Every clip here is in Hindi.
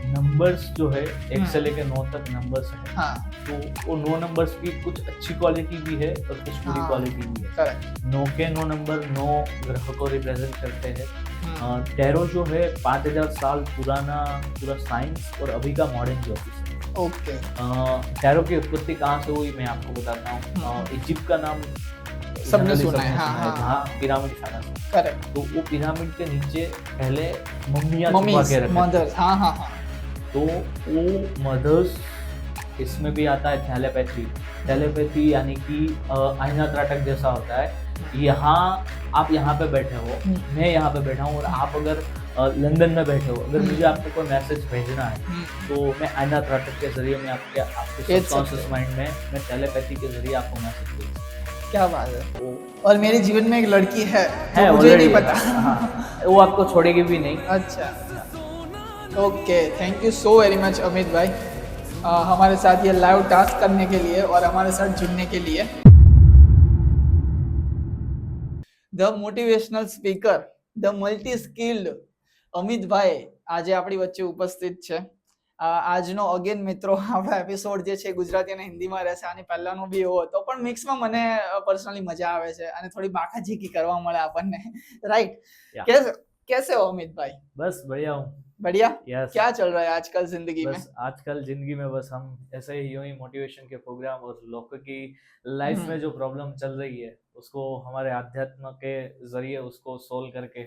नंबर्स जो है 1 से लेके 9 तक नंबर्स है, हाँ तो वो 9 नंबर्स की कुछ अच्छी क्वालिटी भी है और कुछ बुरी हाँ क्वालिटी भी है। करेक्ट 9 के 9 नंबर 9 ग्रह को रिप्रेजेंट करते हैं। टैरो जो है 5000 साल पुराना पूरा साइंस और अभी का मॉडर्न ज्योतिष है। ओके टैरो की उत्पत्ति कहाँ से हुई मैं आपको बताता हूँ। इजिप्ट का नाम सबने जनरली सुना है, हाँ, हाँ, जहाँ पिरामिड खाना था, करेक्ट तो वो पिरामिड के नीचे पहले मम्मियाँ छुपा मम्मीज के रखे थे। मदर्स हाँ हाँ हाँ तो वो मदर्स इसमें भी आता है थैलेपैथी। थैलेपैथी यानी कि आईना त्राटक जैसा होता है। यहाँ आप यहाँ पे बैठे हो, मैं यहाँ पे बैठा हूँ और आप अगर लंदन में बैठे हो, अगर मुझे आपको कोई मैसेज भेजना है तो मैं आईना त्राटक के जरिए मैं आपके भेज सकते सबकॉन्शियस हो। माइंड में मैं थैलेपैथी के जरिए आपको मैसेज भेज सकता हूँ। क्या बात है। तो और मेरे जीवन में एक लड़की है है तो मुझे नहीं already, पता हाँ, वो आपको छोड़ेगी भी नहीं। अच्छा okay thank you so very much Amit भाई हमारे साथ ये लाइव टास्क करने के लिए और हमारे साथ जुड़ने के लिए। The motivational speaker the multi skilled Amitbhai આજે આપણી વચ્ચે ઉપસ્થિત છે। આજનો અગેન મિત્રો આપણો એપિસોડ જે છે ગુજરાતી અને હિન્દીમાં રહેશે, આની પહેલાનો બી એવો હતો પણ મિક્સમાં મને પર્સનલી મજા આવે છે અને થોડી બાકાઝીકી કરવા મળે આપણને રાઈટ। Yeah. कैसे हो अमित भाई? बस बढ़िया हूँ। बढ़िया। Yes. क्या चल रहा है आजकल जिंदगी में? बस आजकल जिंदगी में बस हम ऐसे ही यूं ही मोटिवेशन के प्रोग्राम और लोगों की लाइफ में जो प्रॉब्लम चल रही है उसको हमारे अध्यात्म के जरिए उसको सोल्व करके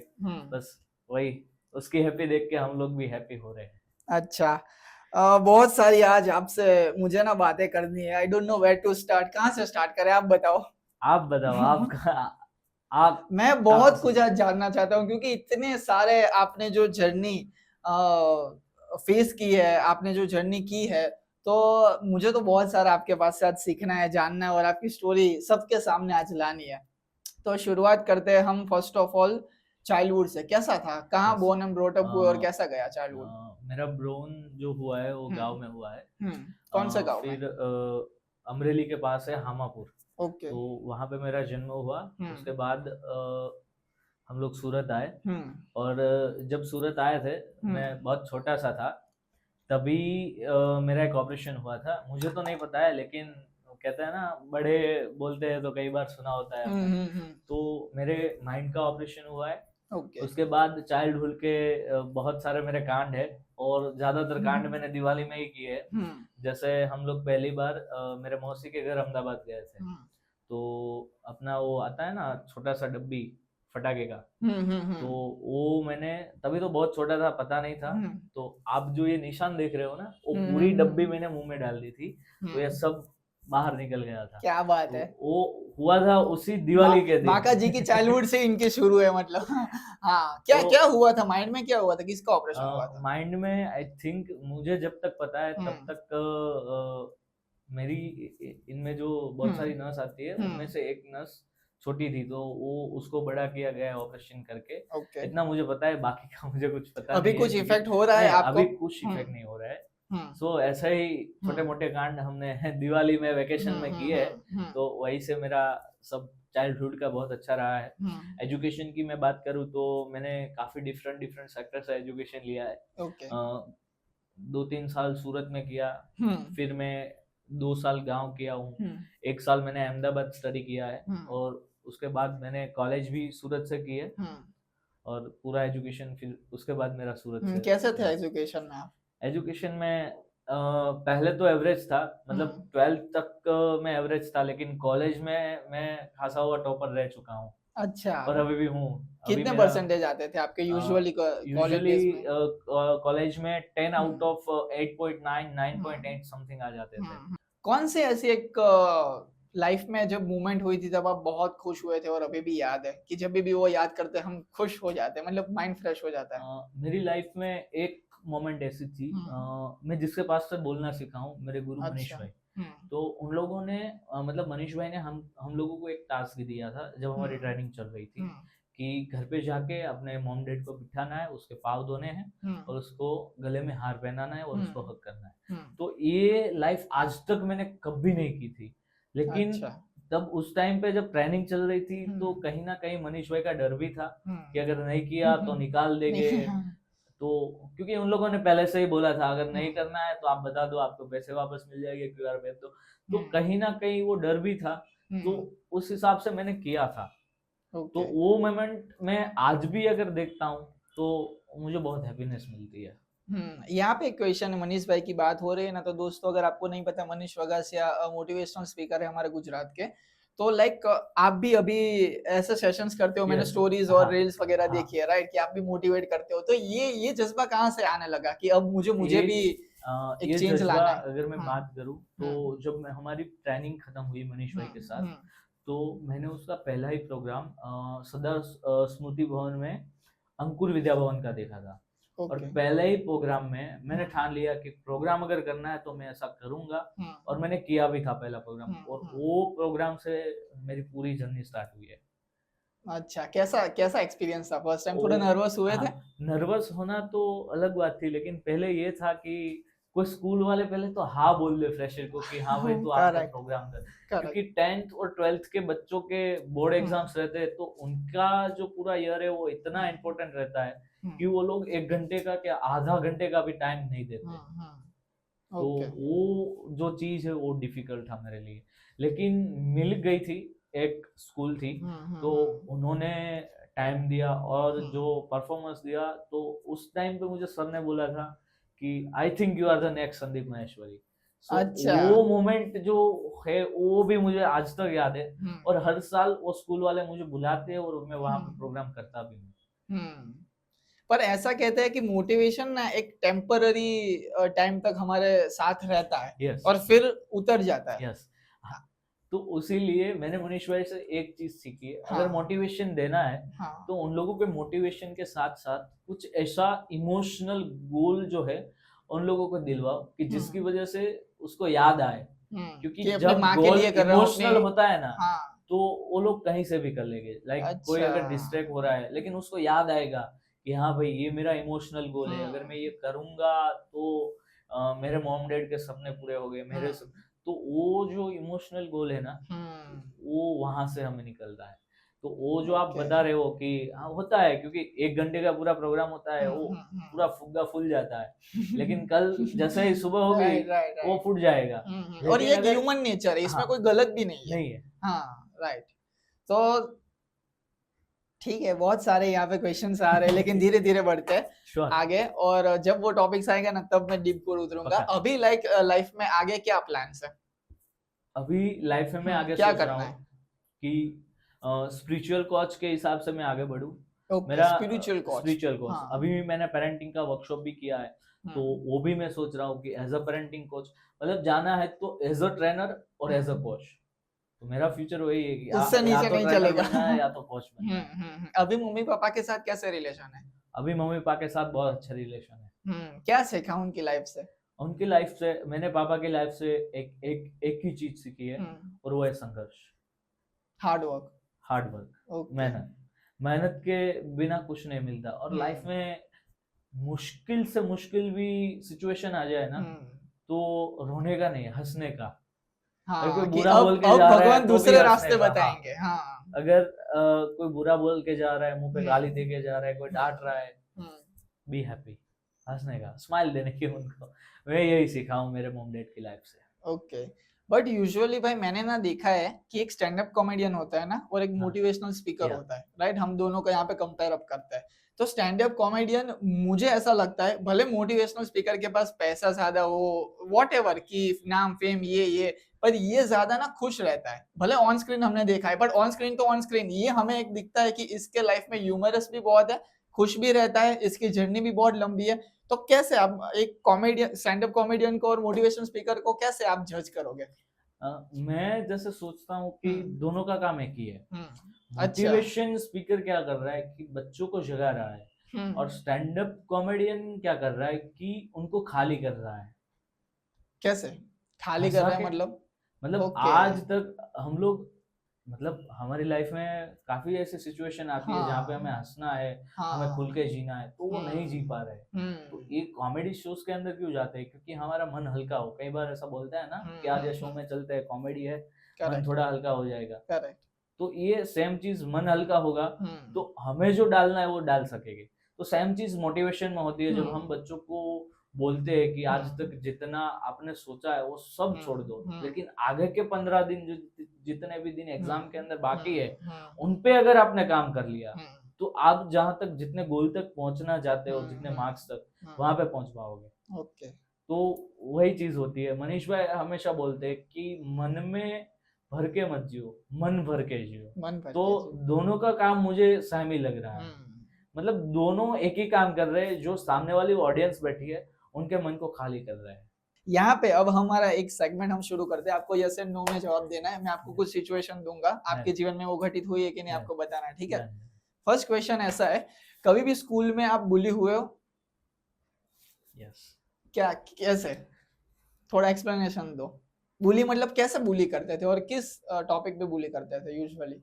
बस वही उसकी हैप्पी देख के हम लोग भी हैप्पी हो रहे हैं। अच्छा बहुत सारी आज आपसे मुझे ना बातें करनी है। I don't know where to start, कहाँ से स्टार्ट करें आप बताओ। आप बताओ आपका आप मैं बहुत कुछ आज जानना चाहता हूँ क्योंकि इतने सारे आपने जो जर्नी फेस की है, आपने जो जर्नी की है, तो मुझे तो बहुत सारा आपके पास से आज सीखना है, जानना है और आपकी स्टोरी सबके सामने आज लानी है। तो शुरुआत करते हैं हम फर्स्ट ऑफ ऑल चाइल्डहुड से। कैसा था, कहाँ बोर्न एंड ब्रॉट अप हुए और कैसा गया चाइल्डहुड? मेरा ब्रोन जो हुआ है वो गांव में हुआ है। कौन सा गांव फिर अमरेली के पास है हामापुर। ओके तो वहां पे मेरा जन्म हुआ। उसके बाद हम लोग सूरत आए और जब सूरत आए थे मैं बहुत छोटा सा था तभी मेरा एक ऑपरेशन हुआ था। मुझे तो नहीं पता है लेकिन कहते हैं ना बड़े बोलते हैं तो कई बार सुना होता है आपने। तो मेरे माइंड का ऑपरेशन हुआ है। उसके बाद चाइल्डहुड के बहुत सारे मेरे कांड है और ज्यादातर कांड मैंने दिवाली में ही किए हैं। जैसे हम लोग पहली बार मेरे मौसी के घर अहमदाबाद गए थे। तो अपना वो आता है ना छोटा सा डब्बी फटाके का, तो वो मैंने तभी तो बहुत छोटा था पता नहीं था। तो आप जो ये निशान देख रहे हो ना वो पूरी डब्बी मैंने मुंह में डाल दी थी तो ये सब बाहर निकल गया था। क्या बात तो है। वो हुआ था उसी दिवाली के दिन। बाका जी की चाइल्डहुड से इनके शुरू है मतलब। हाँ क्या तो, क्या हुआ था माइंड में, क्या हुआ था, किसका ऑपरेशन हुआ था? माइंड में आई थिंक मुझे जब तक पता है तब तक मेरी इनमें जो बहुत सारी नस आती है उनमें से एक नस छोटी थी तो वो उसको बड़ा किया गया ऑपरेशन करके। इतना मुझे पता है, बाकी का मुझे कुछ पता अभी नहीं कुछ है। इफेक्ट हो रहा है आपको? अभी कुछ इफेक्ट नहीं हो रहा है। सो ऐसा ही छोटे मोटे कांड हमने दिवाली में वेकेशन में किए हैं। तो वही से मेरा सब चाइल्डहुड का बहुत अच्छा रहा है। एजुकेशन की मैं बात करूँ तो मैंने काफी डिफरेंट सेक्टर से एजुकेशन लिया है। 2-3 साल सूरत में किया, फिर मैं 2 साल गांव किया हूँ, 1 साल मैंने अहमदाबाद स्टडी किया है और उसके बाद मैंने कॉलेज भी सूरत से किए और पूरा एजुकेशन फिर उसके बाद मेरा सूरत से। कैसे थे एजुकेशन में आप? एजुकेशन में पहले तो एवरेज था, मतलब 12th तक मैं एवरेज था, लेकिन कॉलेज में मैं खासा हुआ टॉपर रह चुका हूँ। अच्छा और अभी भी हूँ। कितने परसेंटेज आते थे आपके यूजुअली कॉलेज में 10 आउट ऑफ 8.9 9.8 समथिंग आ जाते थे। कौन से ऐसी एक लाइफ में जब मूवमेंट हुई थी तब आप बहुत खुश हुए थे और अभी भी याद है कि जब भी वो याद करते हम खुश हो जाते हैं, मतलब माइंड फ्रेश हो जाता है? मेरी लाइफ में एक मोमेंट ऐसी थी, मैं जिसके पास से बोलना सीखा हूँ, मेरे गुरु मनीष भाई। तो उन लोगों ने मतलब मनीष भाई ने हम लोगों को एक टास्क दिया था जब हमारी ट्रेनिंग चल रही थी कि घर पे जाके अपने मॉम डैड को बिठाना है, उसके पाँव धोने हैं और उसको गले में हार पहनाना है और उसको हक करना है। तो ये लाइफ आज तक मैंने कभी नहीं की थी, लेकिन तब उस टाइम पे जब ट्रेनिंग चल रही थी तो कहीं ना कहीं मनीष भाई का डर भी था कि अगर नहीं किया तो निकाल देंगे। तो क्योंकि उन लोगों ने पहले से ही बोला था अगर नहीं करना है तो आप बता दो, आपको पैसे वापस मिल जाएंगे, क्यूआर भेज दो। तो कहीं ना कहीं वो डर भी था, तो उस हिसाब से मैंने किया था। तो वो मोमेंट मैं आज भी अगर देखता हूँ तो मुझे बहुत हैप्पीनेस मिलती है। यहाँ पे एक क्वेश्चन, मनीष भाई की बात हो रही है ना, तो दोस्तों अगर आपको नहीं पता, मनीष वगासिया मोटिवेशनल स्पीकर है हमारे गुजरात के। तो लाइक आप भी अभी ऐसे सेशंस करते हो, मैंने स्टोरीज और रील्स वगैरह देखी है, राइट, कि आप भी मोटिवेट करते हो। तो ये जज्बा कहाँ से आने लगा कि अब मुझे भी एक चेंज लाना है? अगर मैं बात करूं तो जब मैं हमारी ट्रेनिंग खत्म हुई मनीष भाई के साथ, तो मैंने उसका पहला ही प्रोग्राम सदर स्मृति भवन में अंकुर विद्या भवन का देखा था। और पहले ही प्रोग्राम में मैंने ठान लिया कि प्रोग्राम अगर करना है तो मैं ऐसा करूंगा, और मैंने किया भी था पहला प्रोग्राम। और वो प्रोग्राम से मेरी पूरी जर्नी स्टार्ट हुई है। अच्छा, कैसा एक्सपीरियंस था? फर्स्ट टाइम थोड़ा नर्वस हुए थे? नर्वस होना तो अलग बात थी, लेकिन पहले ये था कि कोई स्कूल वाले पहले तो हाँ बोल दे फ्रेशर को कि हाँ भाई तू आकर प्रोग्राम कर, क्योंकि 10th और 12th के बच्चों के बोर्ड एग्जाम्स रहते हैं, तो उनका जो पूरा ईयर है वो इतना इम्पोर्टेंट रहता है कि वो लोग 1 घंटे का क्या आधा घंटे का भी टाइम नहीं देते। तो वो जो चीज है वो डिफिकल्ट था मेरे लिए, लेकिन मिल गई थी, एक स्कूल थी तो उन्होंने टाइम दिया और जो परफॉर्मेंस दिया, तो उस टाइम पे मुझे सर ने बोला था कि I think you are the next Sandeep Maheshwari. अच्छा। वो मोमेंट जो है वो भी मुझे आज तक याद है, और हर साल वो स्कूल वाले मुझे बुलाते हैं और मैं वहां पे प्रोग्राम करता भी हूँ। पर ऐसा कहते हैं कि मोटिवेशन ना एक टेम्पररी टाइम तक हमारे साथ रहता है, yes. और फिर उतर जाता है। yes. तो उसीलिए मैंने मनीष भाई से एक चीज सीखी है, अगर मोटिवेशन देना है तो उन लोगों के मोटिवेशन के साथ साथ कुछ ऐसा इमोशनल गोल जो है उन लोगों को दिलवाओ कि जिसकी वजह से उसको याद आए, क्योंकि जब गोल इमोशनल होता है ना, तो वो लोग कहीं से भी कर लेंगे। लाइक कोई अगर डिस्ट्रैक्ट हो रहा है लेकिन उसको याद आएगा कि हाँ भाई ये मेरा इमोशनल गोल है, अगर मैं ये करूंगा तो मेरे मॉम डैड के सपने पूरे हो गए, मेरे तो वो जो इमोशनल गोल है ना, वो वहां से हमें निकलता है। तो वो जो आप बता रहे हो कि हाँ होता है, क्योंकि 1 घंटे का पूरा प्रोग्राम होता है, वो पूरा फुग्गा फूल जाता है, लेकिन कल जैसे ही सुबह होगी वो फूट जाएगा। और ये ह्यूमन नेचर है, इसमें कोई गलत भी नहीं है। हाँ, राइट। तो ठीक है, बहुत सारे यहाँ पे क्वेश्चंस आ रहे हैं, लेकिन धीरे धीरे बढ़ते हैं आगे, और जब वो टॉपिक्स आएगा ना तब मैं डीप को उतरूंगा। अभी लाइक लाइफ में आगे क्या प्लान्स है? अभी लाइफ में मैं आगे क्या करना है कि स्पिरिचुअल कोच के हिसाब से मैं आगे बढ़ूं। मेरा स्पिरिचुअल कोच अभी भी मैंने पेरेंटिंग का वर्कशॉप भी किया है, तो वो भी मैं सोच रहा हूँ कि एज अ पेरेंटिंग कोच, मतलब जाना है तो एज अ ट्रेनर और एज अ कोच। तो मेरा फ्यूचर वही है कि उससे नीचे नहीं चलेगा या तो कोच बनना है। अभी मम्मी पापा के साथ कैसे रिलेशन है? अभी मम्मी पापा के साथ बहुत अच्छा रिलेशन है। क्या सीखा उनकी लाइफ से? उनकी लाइफ से मैंने पापा की लाइफ से एक ही चीज सीखी है, और वो है संघर्ष, हार्ड वर्क, मेहनत के बिना कुछ नहीं मिलता। और लाइफ में मुश्किल से मुश्किल भी सिचुएशन आ जाए ना, तो रोने का नहीं, हंसने का। हाँ, कोई बुरा बोल के जा रहा है, भगवान दूसरे रास्ते बताएंगे। हाँ, अगर कोई बुरा बोल के जा रहा है, मुंह पे गाली दे के जा रहा है, कोई डांट रहा है, बी हैप्पी, हंसने का, स्माइल देने की उनको। मैं यही सीखा हूँ मेरे मॉम डैड की लाइफ से। ओके, बट यूजुअली भाई मैंने ना देखा है कि एक स्टैंड अप कॉमेडियन होता है ना, और एक मोटिवेशनल स्पीकर होता है, राइट? हम दोनों को यहाँ पे कंपेयर अप करते हैं। तो स्टैंड अप कॉमेडियन, मुझे ऐसा लगता है, भले मोटिवेशनल स्पीकर के पास पैसा ज्यादा हो, व्हाटएवर, कि नाम फेम ये, पर ये ज्यादा ना खुश रहता है। भले ऑन स्क्रीन हमने देखा है, बट ऑन स्क्रीन तो ऑन स्क्रीन, ये हमें एक दिखता है कि इसके लाइफ में ह्यूमरस भी बहुत है, खुश भी रहता है, इसकी जर्नी भी बहुत लंबी है। तो कैसे आप एक कॉमेडियन, स्टैंड अप कॉमेडियन को और मोटिवेशनल स्पीकर को कैसे आप जज करोगे? मैं जैसे सोचता हूँ कि दोनों का काम एक ही है। मोटिवेशन स्पीकर क्या कर रहा है कि बच्चों को जगा रहा है, और स्टैंड अप कॉमेडियन क्या कर रहा है कि उनको खाली कर रहा है। कैसे खाली कर रहा है? मतलब आज तक हम लोग, मतलब हमारी लाइफ में काफी ऐसी सिचुएशन आती है जहाँ पे हमें हंसना है, हमें खुल के जीना है, तो वो नहीं जी पा रहे। तो ये कॉमेडी शोज के अंदर क्यों जाते हैं? क्योंकि हमारा मन हल्का हो। कई बार ऐसा बोलता है ना कि आज ये शो में चलते हैं, कॉमेडी है, मन थोड़ा हल्का हो जाएगा। तो ये सेम चीज, मन हल्का होगा तो हमें जो डालना है वो डाल सकेंगे। तो सेम चीज मोटिवेशन में होती है जब हम बच्चों को बोलते हैं कि आज तक जितना आपने सोचा है वो सब छोड़ दो, लेकिन आगे के 15 दिन जो जितने भी दिन एग्जाम के अंदर बाकी है उन पे अगर आपने काम कर लिया तो आप जहां तक जितने गोल तक पहुंचना चाहते हो, जितने मार्क्स तक, वहां पे पहुंच पाओगे। ओके। तो वही चीज होती है। मनीष भाई हमेशा बोलते हैं कि मन में भर के मत जियो, मन भर के जियो। तो दोनों का काम मुझे सहमी लग रहा है। मतलब दोनों एक ही काम कर रहे हैं, जो सामने वाली ऑडियंस बैठी है उनके मन को खाली कर रहे हैं। यहाँ पे अब हमारा एक सेगमेंट हम शुरू करते हैं। आपको यस एंड नो में जवाब देना है। मैं आपको कुछ सिचुएशन दूंगा, आपके जीवन में वो घटित हुई है कि नहीं आपको बताना है, ठीक है? फर्स्ट क्वेश्चन ऐसा है, कभी भी स्कूल में आप बुली हुए हो? यस। क्या, कैसे? थोड़ा एक्सप्लेनेशन दो। बुली मतलब कैसे बुली करते थे और किस टॉपिक पे बुली करते थे यूजुअली?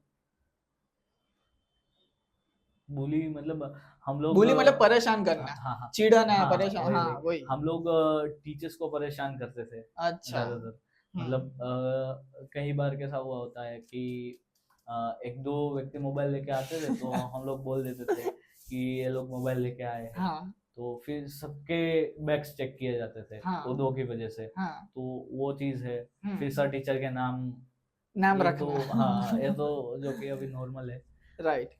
बुली मतलब हम लोग, बुली मतलब परेशान करना। हाँ, चिढ़ना है, परेशान, हाँ वही। हम लोग टीचर्स को परेशान करते थे। अच्छा। ज्यादातर मतलब कई बार कैसा हुआ होता है कि एक दो व्यक्ति मोबाइल लेके आते थे तो हम लोग बोल देते थे कि ये लोग मोबाइल लेके आए। हाँ। तो फिर सबके बैग्स चेक किए जाते थे। हाँ। वो दो की वजह से। हाँ। तो वो चीज है। फिर सर टीचर के नाम रखना। तो हाँ, ये तो जो कि अभी नॉर्मल है। राइट,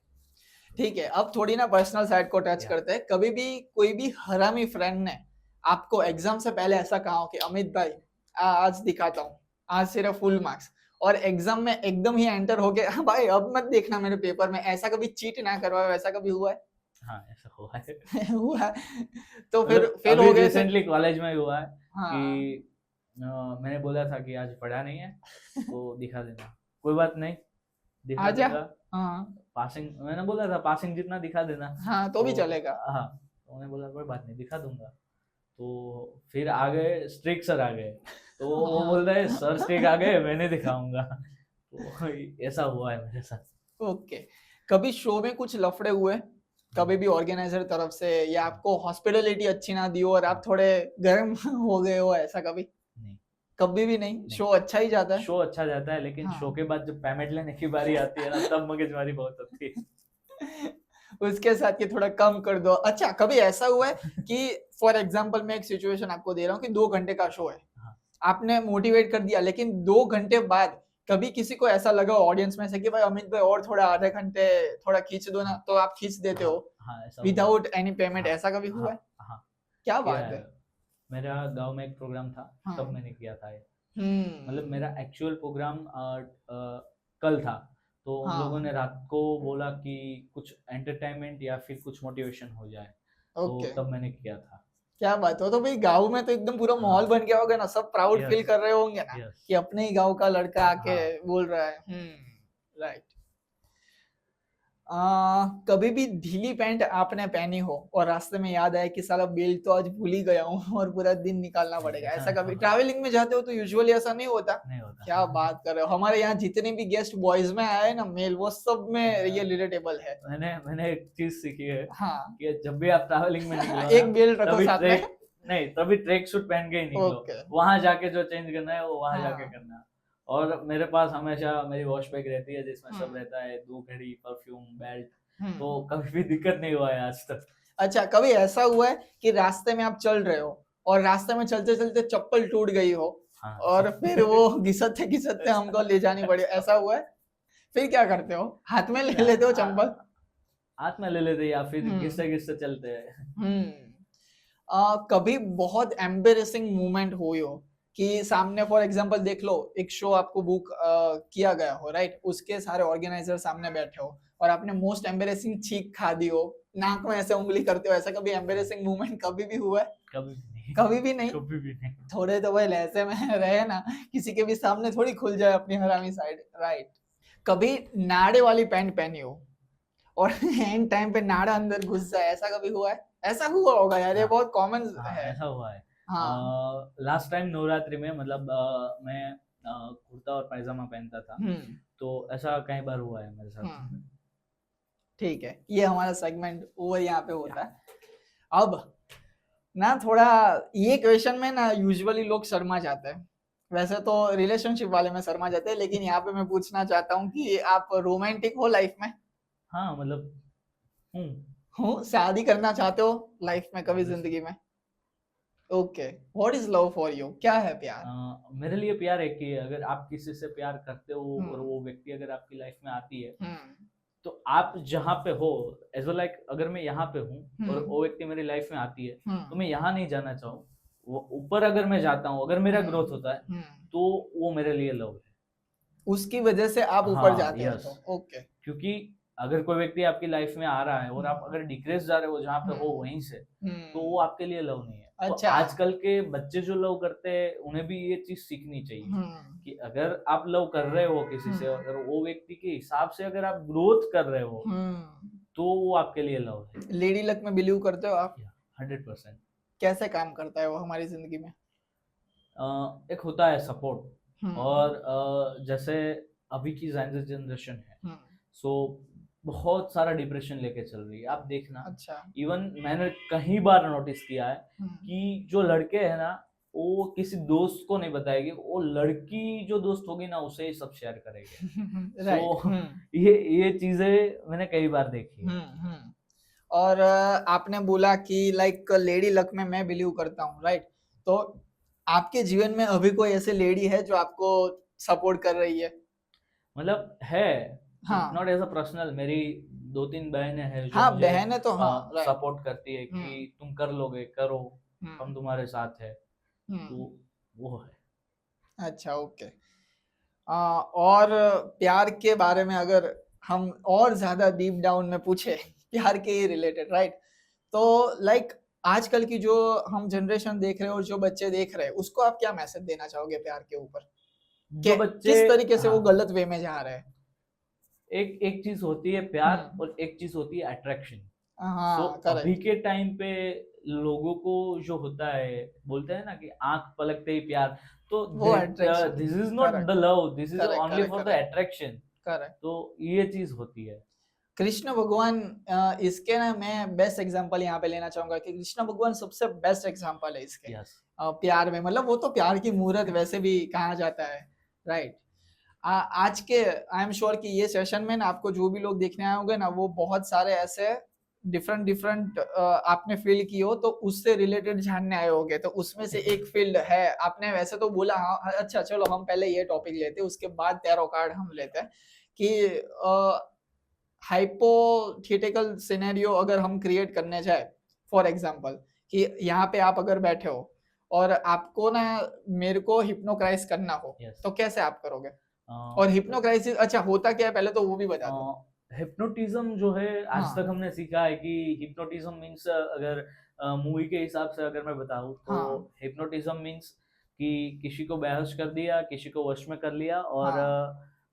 ठीक है। अब थोड़ी ना पर्सनल साइड को टच करते हैं। कभी भी कोई भी हरामी फ्रेंड ने आपको एग्जाम से पहले ऐसा कहा हो कि अमित भाई आज दिखाता हूँ, आज सिर्फ फुल मार्क्स, और एग्जाम में एकदम ही एंटर हो गया, भाई अब मत देखना मेरे पेपर में, ऐसा कभी चीट ना करवाओ, ऐसा कभी हुआ है? हाँ, ऐसा हुआ है। हुआ है। तो फिर फेल हो गए? रिसेंटली कॉलेज में हुआ है। हाँ। कि मैंने बोला था कि आज पढ़ा नहीं है तो दिखा देना। कोई बात नहीं, दिखा दूंगा। हाँ। पासिंग मैंने बोला था, पासिंग जितना दिखा देना। हाँ, तो भी चलेगा। हाँ, तो उन्होंने बोला कोई बात नहीं, दिखा दूंगा। तो फिर आ गए स्ट्रिक सर आ गए, तो वो बोल रहे सर स्ट्रिक आ गए, मैं नहीं दिखाऊंगा। तो ऐसा हुआ है मेरे साथ। ओके। कभी शो में कुछ लफड़े हुए, कभी भी ऑर्गेनाइजर तरफ से, या आपको हॉस्पिटलिटी अच्छी ना दी हो और आप थोड़े गर्म हो गए हो, ऐसा कभी? नहीं, कभी भी नहीं। शो अच्छा ही जाता है? शो अच्छा जाता है, लेकिन शो के बाद जब पेमेंट लेने की बारी आती है ना, तब मगजमारी बहुत होती है। उसके साथ कि थोड़ा कम कर दो। अच्छा, कभी ऐसा हुआ है कि फॉर एग्जांपल मैं एक सिचुएशन आपको दे रहा हूँ कि 2 घंटे का शो है, आपने मोटिवेट कर दिया, लेकिन 2 घंटे बाद कभी किसी को ऐसा लगा ऑडियंस में से कि भाई अमित भाई और थोड़ा आधे घंटे थोड़ा खींच दो ना, तो आप खींच देते हो विदाउट एनी पेमेंट, ऐसा कभी हुआ है? क्या बात है। मेरा गांव में एक प्रोग्राम था, तब मैंने किया था ये। मतलब मेरा एक्चुअल प्रोग्राम कल था, तो उन लोगों ने रात को बोला कि कुछ एंटरटेनमेंट या फिर कुछ मोटिवेशन हो जाए, तो तब मैंने किया था। क्या बात हो। तो भाई गांव में तो एकदम पूरा माहौल बन गया होगा ना, सब प्राउड फील कर रहे होंगे ना कि अपने ही गांव का लड़का आके बोल रहा है। राइट। कभी भी ढीली पैंट आपने पहनी हो और रास्ते में याद आया कि साला बेल्ट तो आज भूल ही गया हूँ और पूरा दिन निकालना पड़ेगा, ऐसा कभी? ट्रैवलिंग में जाते हो तो यूजुअली ऐसा नहीं होता? क्या बात कर रहे हो। हमारे यहाँ जितने भी गेस्ट बॉयज में आए ना, मेल, वो सब में ये रिलेटेबल है। मैंने एक चीज सीखी है। हाँ। कि जब भी आप ट्रैवलिंग में निकलो एक बेल्ट रखो साथ में। नहीं, तभी ट्रैक सूट पहन के ही निकलो। वहां जाके जो चेंज करना है वो वहां जाके करना। और मेरे पास हमेशा मेरी वॉश बैग रहती है जिसमें सब रहता है, 2 घड़ी, परफ्यूम, बेल्ट, तो कभी भी दिक्कत नहीं हुआ है आज तक। अच्छा, कभी ऐसा हुआ है कि रास्ते में आप चल रहे हो और रास्ते में चलते चलते चप्पल टूट गई हो? हाँ। और फिर वो घिसते हमको ले जानी पड़ी, ऐसा हुआ है? फिर क्या करते हो? हाथ में ले लेते हो चप्पल? हाथ में ले लेते या फिर घिसते चलते हैं। कभी बहुत एम्बेरेसिंग मोमेंट हुई हो कि सामने फॉर एग्जांपल देख लो, एक शो आपको बुक किया गया हो, राइट, उसके सारे ऑर्गेनाइजर सामने बैठे हो और आपने मोस्ट एम्बेरेसिंग चीख खा दी हो, नाक में ऐसे उंगली करते हो, ऐसा कभी एम्बेरेसिंग मोमेंट कभी भी हुआ है? कभी भी नहीं। थोड़े तो भाई ऐसे में रहे ना, किसी के भी सामने थोड़ी खुल जाए अपनी हरामी साइड, राइट। कभी नाड़े वाली पैंट पहनी हो और एंड टाइम पे नाड़ा अंदर घुस जाए, ऐसा कभी हुआ है? ऐसा हुआ होगा यार, ये बहुत कॉमन है। ऐसा हुआ है। लास्ट टाइम नवरात्रि में, मतलब मैं कुर्ता और पैजामा पहनता था, तो ऐसा कई बार हुआ है मेरे साथ। ठीक है, ये हमारा सेगमेंट ओवर यहाँ पे होता है। अब ना थोड़ा ये क्वेश्चन में ना यूजुअली लोग शर्मा जाते हैं, वैसे तो रिलेशनशिप वाले में शर्मा जाते हैं, लेकिन यहाँ पे मैं पूछना चाहता हूँ कि आप रोमांटिक हो लाइफ में? हाँ, मतलब हूँ, शादी करना चाहते हो लाइफ में कभी जिंदगी में? Okay, what is love for you? क्या है प्यार? मेरे लिए प्यार एक ही है, अगर आप किसी से प्यार करते हो और हम्म वो व्यक्ति अगर आपकी लाइफ में आती है, हम्म तो आप जहाँ पे हो, एज वेल लाइक अगर मैं यहाँ पे हूँ और हम्म वो व्यक्ति मेरी लाइफ में आती है, तो हम्म मैं यहाँ नहीं जाना चाहूँ, वो ऊपर अगर मैं जाता हूँ, अगर मेरा ग्रोथ होता है, हम्म। तो वो मेरे लिए लव है। उसकी वजह से आप ऊपर हाँ, जाते हो यस। तो ओके। क्योंकि अगर कोई व्यक्ति आपकी लाइफ में आ रहा है और आप अगर डिक्रेस जा रहे हो जहाँ पे हो हम्म वहीं से, तो हम्म। वो आपके लिए लव नहीं है। तो अच्छा। आजकल के बच्चे जो लव करते हैं उन्हें भी ये चीज सीखनी चाहिए हम्म कि अगर आप लव कर रहे हो किसी से, अगर वो व्यक्ति के हिसाब से अगर आप ग्रोथ कर रहे हो, तो वो आपके लिए लव है। लेडी लक में बिलीव करते हो आप? 100%। कैसे काम करता है वो हमारी जिंदगी में? एक होता है सपोर्ट, हम्म और जैसे अभी की जनरेशन है, हम्म। सो बहुत सारा डिप्रेशन लेके चल रही है, आप देखना। अच्छा। इवन मैंने कई बार नोटिस किया है हम्म कि जो लड़के हैं ना, वो किसी दोस्त को नहीं बताएगी, वो लड़की जो दोस्त होगी ना उसे ही सब शेयर करेंगे। राइट। सो ये चीजें मैंने कई बार देखी है। और आपने बोला कि लाइक लेडी लक में मैं बिलीव करता हूँ, राइट? तो आपके जीवन में अभी कोई ऐसे लेडी है जो आपको सपोर्ट कर रही है? मतलब है, हाँ नॉट एज अ पर्सनल, मेरी 2-3 बहनें हैं जो हाँ, मुझे बहन है तो हाँ, राइट। सपोर्ट करती है कि तुम कर लोगे, करो, हम तुम्हारे साथ है, तो वो है। अच्छा, ओके। और प्यार के बारे में अगर हम और ज्यादा डीप डाउन में पूछे प्यार के ही रिलेटेड, राइट? तो लाइक आजकल की जो हम जनरेशन देख रहे हैं और जो बच्चे देख रहे हैं, उसको आप क्या मैसेज देना चाहोगे प्यार के ऊपर? जो बच्चे, किस तरीके से वो हाँ, गलत वे में जा रहे हैं? एक चीज होती है प्यार और एक चीज होती है अट्रैक्शन। सो हाँ, अभी करेक्ट। के टाइम पे लोगों को जो होता है, बोलते हैं ना कि आंख पलकते ही प्यार, तो वो attraction. This is not correct the love, this is correct only correct for the correct attraction. Correct. तो ये चीज होती है। कृष्ण भगवान, इसके ना मैं बेस्ट एग्जांपल यहाँ पे लेना चाहूंगा कि कृष्ण भगवान सबसे बेस्ट एग्जांपल है इसके। यस। प्यार में, मतलब वो तो प्यार की मूर्त वैसे भी कहा जाता है, राइट? आज के आई एम श्योर कि ये सेशन में ना आपको जो भी लोग देखने आए होंगे ना, वो बहुत सारे ऐसे डिफरेंट डिफरेंट आपने फील्ड की हो तो उससे रिलेटेड जानने आए होंगे। तो उसमें से एक फील्ड है, आपने वैसे तो बोला हाँ, अच्छा चलो हम पहले ये टॉपिक लेते हैं, उसके बाद टैरो कार्ड हम लेते हैं कि हाइपोथेटिकल सिनेरियो अगर हम क्रिएट करने जाए, फॉर एग्जांपल कि यहाँ पे आप अगर बैठे हो और आपको ना मेरे को हिप्नोक्राइज करना हो, तो कैसे आप करोगे? और हिप्नोक्राइसिस अच्छा होता क्या है पहले तो वो भी बता दो। हिप्नोटिज्म जो है, आज हाँ तक हमने सीखा है कि हिप्नोटिज्म मीन्स, अगर मूवी के हिसाब से अगर मैं बताऊं, तो हाँ हिप्नोटिज्म मीन्स कि किसी को बेहोश कर दिया, किसी को वश में कर लिया, और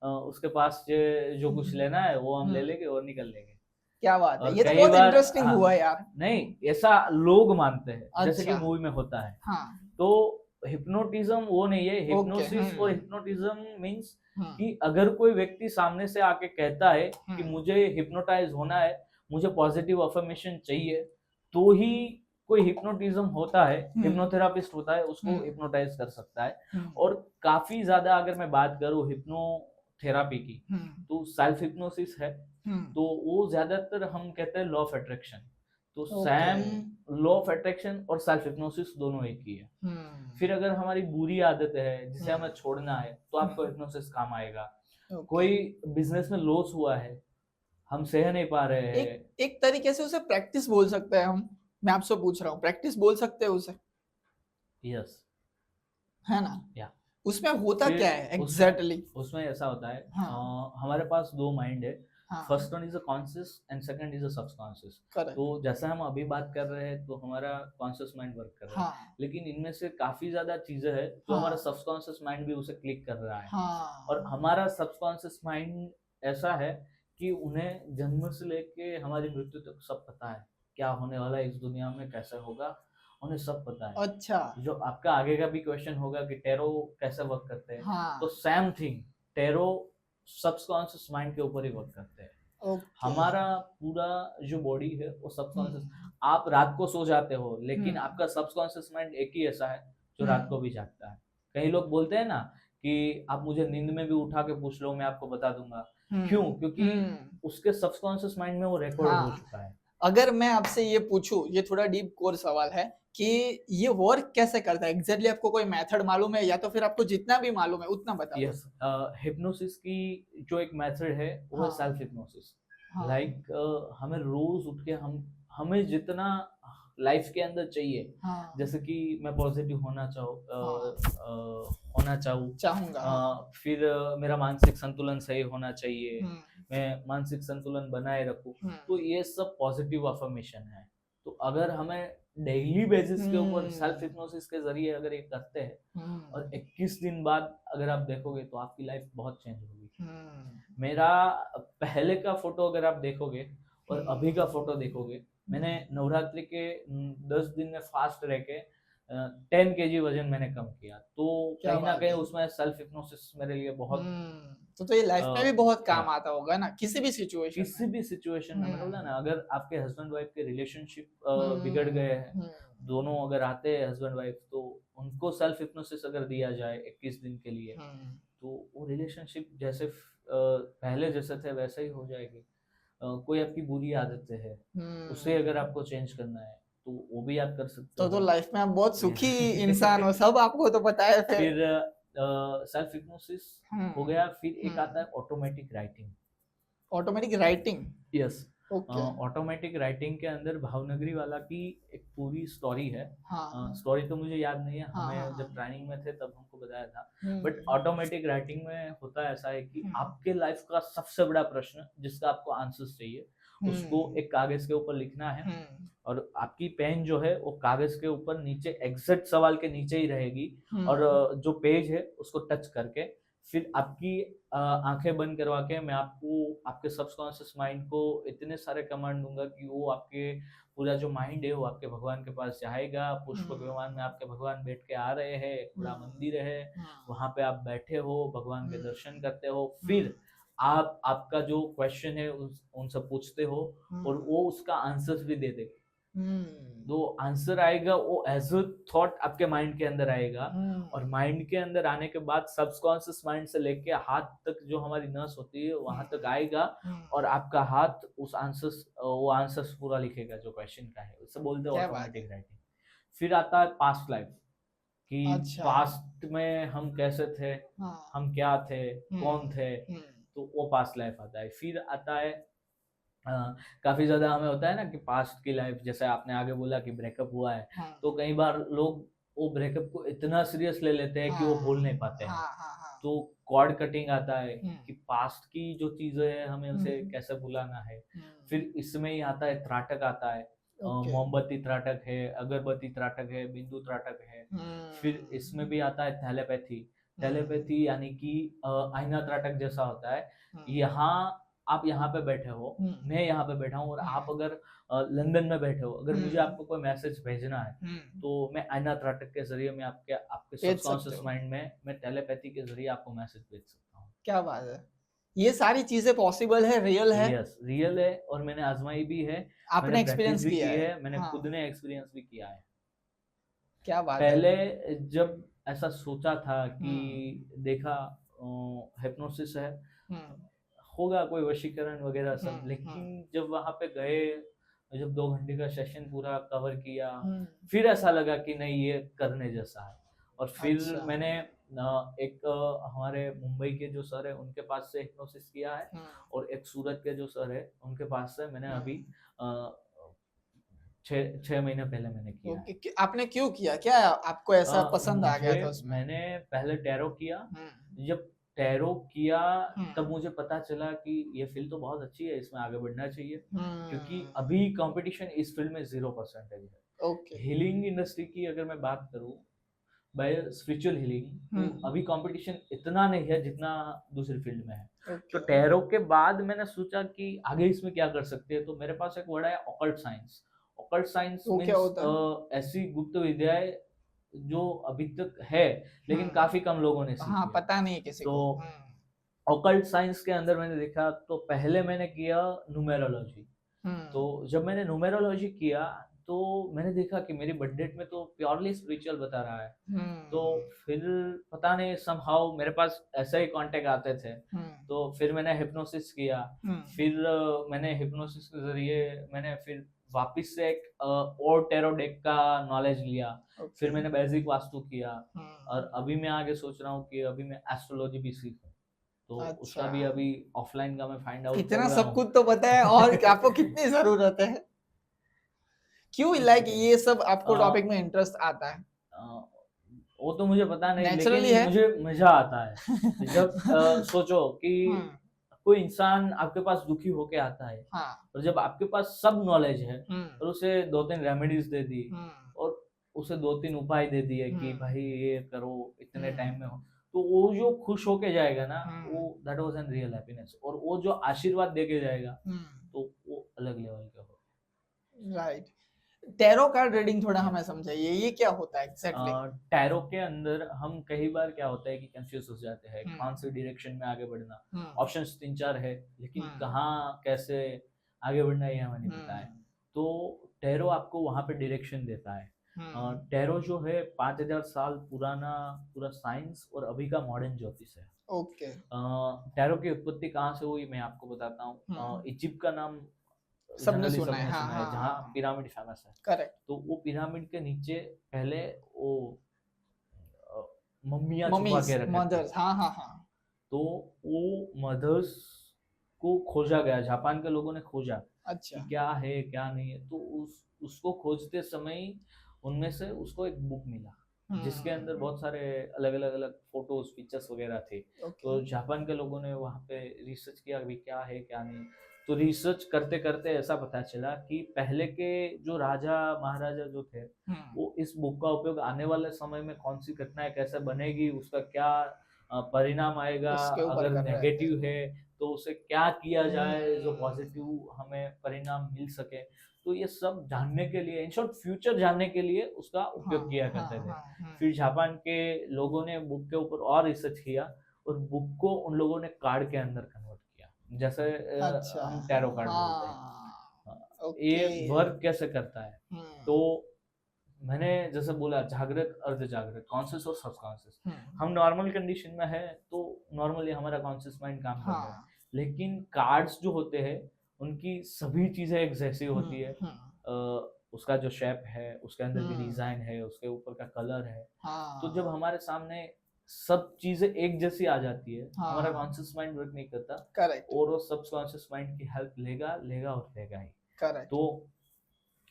उसके पास जो कुछ लेना है वो हम ले लेंगे और निकल लेंगे। क्या बात है, और ये तो कई बहुत बार, इंटरेस्टिंग हुआ यार। नहीं, ऐसा लोग मानते हैं, जैसे कि अच्छा। मूवी में होता है। हाँ तो हिप्नोटिज्म वो नहीं है। हिप्नोसिस और हिप्नोटिज्म मीन्स कि अगर कोई व्यक्ति सामने से आके कहता है कि मुझे हिप्नोटाइज होना है, मुझे पॉजिटिव अफर्मेशन चाहिए, तो ही कोई हिप्नोटिज्म होता है, हिप्नोथेरापिस्ट होता है, उसको हिप्नोटाइज कर सकता है। और काफी ज्यादा अगर मैं बात करूं हिप्नोथेरापी की, तो सेल्फ हिप्नोसिस है, तो वो ज्यादातर हम कहते हैं लॉ ऑफ अट्रैक्शन। तो सैम लॉ ऑफ अट्रैक्शन और सेल्फ हिप्नोसिस दोनों एक ही है। फिर अगर हमारी बुरी आदत है जिसे हमें छोड़ना है, तो आपको हिप्नोसिस काम आएगा। कोई बिजनेस में लॉस हुआ है, हम सह नहीं पा रहे हैं, एक तरीके से उसे प्रैक्टिस बोल सकते हैं हम। मैं आपसे पूछ रहा हूँ, प्रैक्टिस बोल सकते हैं उसे? यस, है ना? या उसमें होता क्या है एग्जैक्टली? उसमें ऐसा होता है, हाँ। हमारे पास दो माइंड है। हाँ। First one is a conscious and second is a subconscious. तो जैसा हम अभी बात कर रहे हैं, तो हमारा कॉन्शियस माइंड वर्क कर रहा है। हाँ। लेकिन इनमें से काफी ज्यादा चीजें हैं जो हमारा सबकॉन्शियस माइंड भी उसे क्लिक कर रहा है। और हमारा सबकॉन्शियस माइंड ऐसा है कि उन्हें जन्म से लेके हमारी मृत्यु तक सब पता है, क्या होने वाला है इस दुनिया में, कैसे होगा, उन्हें सब पता है। अच्छा। जो आपका आगे का भी क्वेश्चन होगा कि टैरो कैसे वर्क करते हैं, हाँ। तो same thing, tarot subconscious mind के ऊपर ही वर्क करते हैं। हमारा पूरा जो बॉडी है वो सबकॉन्शियस, आप रात को सो जाते हो, लेकिन आपका सबकॉन्शियस माइंड एक ही ऐसा है जो रात को भी जागता है। कई लोग बोलते हैं ना कि आप मुझे नींद में भी उठा के पूछ लो, मैं आपको बता दूंगा। क्यों? क्योंकि उसके सबकॉन्शियस माइंड में वो रिकॉर्ड हो चुका है। अगर मैं आपसे ये पूछूं, ये थोड़ा डीप कोर सवाल है कि ये वर्क कैसे करता है एग्जैक्टली, आपको कोई मेथड मालूम है या तो फिर आपको जितना भी मालूम है उतना बता दो। यस, हिप्नोसिस की जो एक मेथड है वो है हाँ। Self hypnosis. हाँ। लाइक हमें रोज उठ के हमें जितना लाइफ के अंदर चाहिए, हाँ। जैसे कि मैं पॉजिटिव होना चाहूंगा। हाँ। फिर मेरा मानसिक संतुलन सही होना चाहिए, हम्म। मैं मानसिक संतुलन बनाए रखूं, तो हम्म। ये सब पॉजिटिव अफर्मेशन है। तो अगर हमें डेली बेसिस के ऊपर सेल्फ हम्म। हिप्नोसिस के जरिए अगर ये करते हैं, और हम्म। 21 दिन बाद अगर आप देखोगे तो आपकी लाइफ बहुत चेंज होगी। हम्म। मेरा पहले का फोटो अगर आप देखोगे और हम्म। अभी का फोटो देखोगे, मैंने नवरात्रि के 10 दिन में फास्ट रह के 10 kg वजन मैंने कम किया। तो क्या कहीं ना बात कहीं है। उसमें सेल्फ हिप्नोसिस मेरे लिए बहुत तो ये लाइफ में भी बहुत या काम आता होगा ना, किसी भी सिचुएशन में। किसी भी सिचुएशन में, मैंने बोला ना, अगर आपके हस्बैंड वाइफ के रिलेशनशिप बिगड़ गए हैं, हम्म। दोनों अगर आते हैं हस्बैंड वाइफ, तो उनको सेल्फ हिप्नोसिस अगर दिया जाए 21 दिन के लिए, तो वो रिलेशनशिप जैसे पहले जैसे थे वैसे ही हो जाएगी। कोई आपकी बुरी आदतें है, उसे अगर आपको चेंज करना है तो वो भी आप कर सकते तो हो। लाइफ में आप बहुत सुखी इंसान हो, सब आपको तो पता है। फिर सेल्फ हिप्नोसिस हो गया, फिर एक आता है automatic writing. Automatic writing. Yes, okay. Automatic writing के अंदर भावनगरी वाला की एक पूरी स्टोरी है। हाँ। स्टोरी तो मुझे याद नहीं है, हाँ, हमें हाँ, जब हाँ। ट्रेनिंग में थे तब हमको बताया था। But hmm. ऑटोमेटिक राइटिंग में होता ऐसा है कि हम्म। आपके लाइफ का सबसे बड़ा प्रश्न जिसका आपको आंसर्स चाहिए, उसको एक कागज के ऊपर लिखना है, और आपकी पेन जो है वो कागज के ऊपर नीचे एग्जैक्ट सवाल के नीचे ही रहेगी, और जो पेज है उसको टच करके फिर आपकी आंखें बंद करवा के मैं आपको आपके सबकॉन्शियस माइंड को इतने सारे कमांड दूंगा कि वो आपके पूरा जो माइंड है वो आपके भगवान के पास जाएगा। पुष्प विमान में आपके भगवान बैठ के आ रहे हैं, एक बड़ा मंदिर है, वहां पे आप बैठे हो, भगवान के दर्शन करते हो, फिर आप आपका जो क्वेश्चन है उनसे पूछते हो, और वो उसका आंसर भी दे देगा। जो आंसर आएगा वो एज अ थॉट आपके माइंड के अंदर आएगा, और माइंड के अंदर आने के बाद सबकॉन्शियस माइंड से लेके हाथ तक जो हमारी नस होती है वहां तक आएगा, और आपका हाथ उस आंसर्स वो आंसर्स पूरा लिखेगा जो क्वेश्चन का है। उसे बोलते हैं ऑटोमेटिक राइटिंग। फिर आता है पास्ट लाइफ, कि पास्ट में हम कैसे थे, हम क्या थे, कौन थे, तो वो पास्ट लाइफ आता है। फिर आता है काफी ज्यादा हमें होता है ना कि पास्ट की लाइफ, जैसे आपने आगे बोला कि ब्रेकअप हुआ है, तो कई बार लोग वो ब्रेकअप को इतना सीरियस ले लेते हैं कि वो भूल नहीं पाते हैं। तो कॉर्ड कटिंग आता है कि पास्ट की जो चीजें हैं हमें उसे कैसे भुलाना है। फिर इसमें ही आता है त्राटक आता है, मोमबत्ती त्राटक है, अगरबत्ती त्राटक है, बिंदु त्राटक है। फिर इसमें भी आता है थैलेपैथी। थैलेपैथी यानी कि आईना त्राटक जैसा होता है। यहाँ आप यहाँ पे बैठे हो, मैं यहाँ पे बैठा हूँ, और आप अगर लंदन में बैठे हो, अगर मुझे आपको कोई मैसेज भेजना है, तो मैं आईना त्राटक के जरिए मैं आपके सबकॉन्शियस माइंड में मैं टेलीपैथी के जरिए आपको मैसेज भेज सकता हूँ। क्या बात है, ये सारी चीजें पॉसिबल है, रियल है? यस, रियल है, और मैंने आजमाई भी है, आपने एक्सपीरियंस भी किया है, मैंने खुद ने एक्सपीरियंस भी किया है। क्या बात पहले जब ऐसा सोचा था कि देखा हिप्नोसिस है, होगा कोई वशीकरण वगैरह सब, लेकिन जब वहां पे गए, जब 2 घंटे का सेशन पूरा कवर किया, फिर ऐसा लगा कि नहीं ये करने जैसा है। और फिर मैंने एक हमारे मुंबई के जो सर है उनके पास से हिप्नोसिस किया है, और एक सूरत के जो सर है उनके पास से मैंने अभी 6 महीने पहले मैंने किया है। आपने क्यों किया, क्या आपको ऐसा पसंद आ गया था उसमें? मैंने पहले टैरो किया। जब टैरो किया तब मुझे पता चला कि ये फील्ड तो बहुत अच्छी है, इसमें आगे बढ़ना चाहिए, क्योंकि अभी कंपटीशन इस फील्ड में 0% है। हीलिंग इंडस्ट्री की अगर मैं बात करूं, बाय स्पिरिचुअल हीलिंग, तो अभी कंपटीशन इतना नहीं है जितना दूसरी फील्ड में है। तो टैरो के बाद मैंने सोचा कि आगे इसमें क्या कर सकते हैं, तो मेरे पास एक वर्ड है occult science. Occult science means ऐसी गुप्त विद्याएं जो अभी तक है लेकिन काफी कम लोगों ने सीखी है, पता नहीं किसी को। ऑकल्ट साइंस के अंदर मैंने देखा, तो पहले मैंने किया न्यूमेरोलॉजी। तो जब मैंने न्यूमेरोलॉजी किया तो मैंने देखा कि मेरी बर्थ डेट में तो प्योरली स्पिरिचुअल बता रहा है। तो फिर पता नहीं समहाउ मेरे पास ऐसा ही कांटेक्ट आते थे। तो फिर मैंने हिप्नोसिस किया। फिर मैंने हिप्नोसिस के जरिए मैंने फिर वापस से एक और टैरो डेक का नॉलेज लिया। फिर मैंने बेसिक वास्तु किया और अभी मैं आगे सोच रहा हूँ कि अभी मैं एस्ट्रोलॉजी भी सीखूं। तो उसका भी अभी ऑफलाइन का मैं फाइंड आउट इतना सब कुछ तो पता है और आपको कितनी जरूरत है? क्यों लाइक ये सब आपको टॉपिक में इंटरेस्ट आता है? वो तो मुझे पता नहीं, नेचुरली लेकिन है। मुझे मजा आता है जब सोचो कि कोई इंसान आपके पास दुखी होके आता है और जब आपके पास सब नॉलेज है और उसे 2-3 रेमेडीज दे दी और उसे 2-3 उपाय दे दिए कि भाई ये करो इतने टाइम में हो, तो वो जो खुश होके जाएगा ना, वो that was N real happiness. और वो जो आशीर्वाद देके जाएगा तो वो अलग लेवल का हो। राइट। टैरो कार्ड रीडिंग थोड़ा हमें समझाइए, ये क्या होता है एग्जैक्टली? टैरो के अंदर हम कई बार क्या होता है कि कंफ्यूज हो जाते हैं कौन से डायरेक्शन में आगे बढ़ना। ऑप्शंस 3-4 है, लेकिन कहाँ कैसे आगे बढ़ना ये हमें नहीं पता है। तो टैरो आपको वहां पे डायरेक्शन देता है। टैरो जो है 5000 साल पुराना पूरा साइंस और अभी का मॉडर्न ज्योतिष है। ओके। टैरो की उत्पत्ति कहाँ से हुई मैं आपको बताता हूँ। इजिप्ट का नाम सबने सुना है, जहाँ पिरामिड फेमस है। करेक्ट। तो वो पिरामिड के नीचे पहले वो मम्मियाँ छुपा के रखे मदर्स, तो वो मदर्स को खोजा गया, जापान के लोगों ने खोजा। अच्छा। कि क्या है क्या नहीं है। तो उसको खोजते समय उनमें से उसको एक बुक मिला जिसके अंदर बहुत सारे अलग अलग फोटोज पिक्चर्स वगैरह थे। तो जापान के लोगों ने वहाँ पे रिसर्च किया अभी क्या है क्या नहीं। तो रिसर्च करते करते ऐसा पता चला कि पहले के जो राजा महाराजा जो थे वो इस बुक का उपयोग आने वाले समय में कौन सी घटनाएं कैसे बनेगी, उसका क्या परिणाम आएगा, अगर नेगेटिव है तो उसे क्या किया जाए जो पॉजिटिव हमें परिणाम मिल सके। तो ये सब जानने के लिए, इन शॉर्ट फ्यूचर जानने के लिए उसका उपयोग किया करते थे। फिर जापान के लोगों ने बुक के ऊपर और रिसर्च किया और बुक को उन लोगों ने कार्ड के अंदर कन्वर्ट किया, जैसे हम टैरो कार्ड बोलते हैं। ये वर्क कैसे करता है, तो मैंने जैसे बोला जागृत अर्ध जागृत, कॉन्शियस और सबकॉन्शियस। हम नॉर्मल कंडीशन में है तो नॉर्मली हमारा कॉन्शियस माइंड काम कर रहा है, लेकिन कार्ड्स जो होते हैं उनकी सभी चीजें एक जैसी होती है। उसका जो शेप है, उसके अंदर की डिजाइन है, उसके ऊपर का कलर है। तो जब हमारे सामने सब चीजें एक जैसी आ जाती है, हमारा कॉन्शियस माइंड वर्क नहीं करता। करेक्ट। और वो सबकॉन्शियस माइंड की हेल्प लेगा और लेगा ही। करेक्ट। तो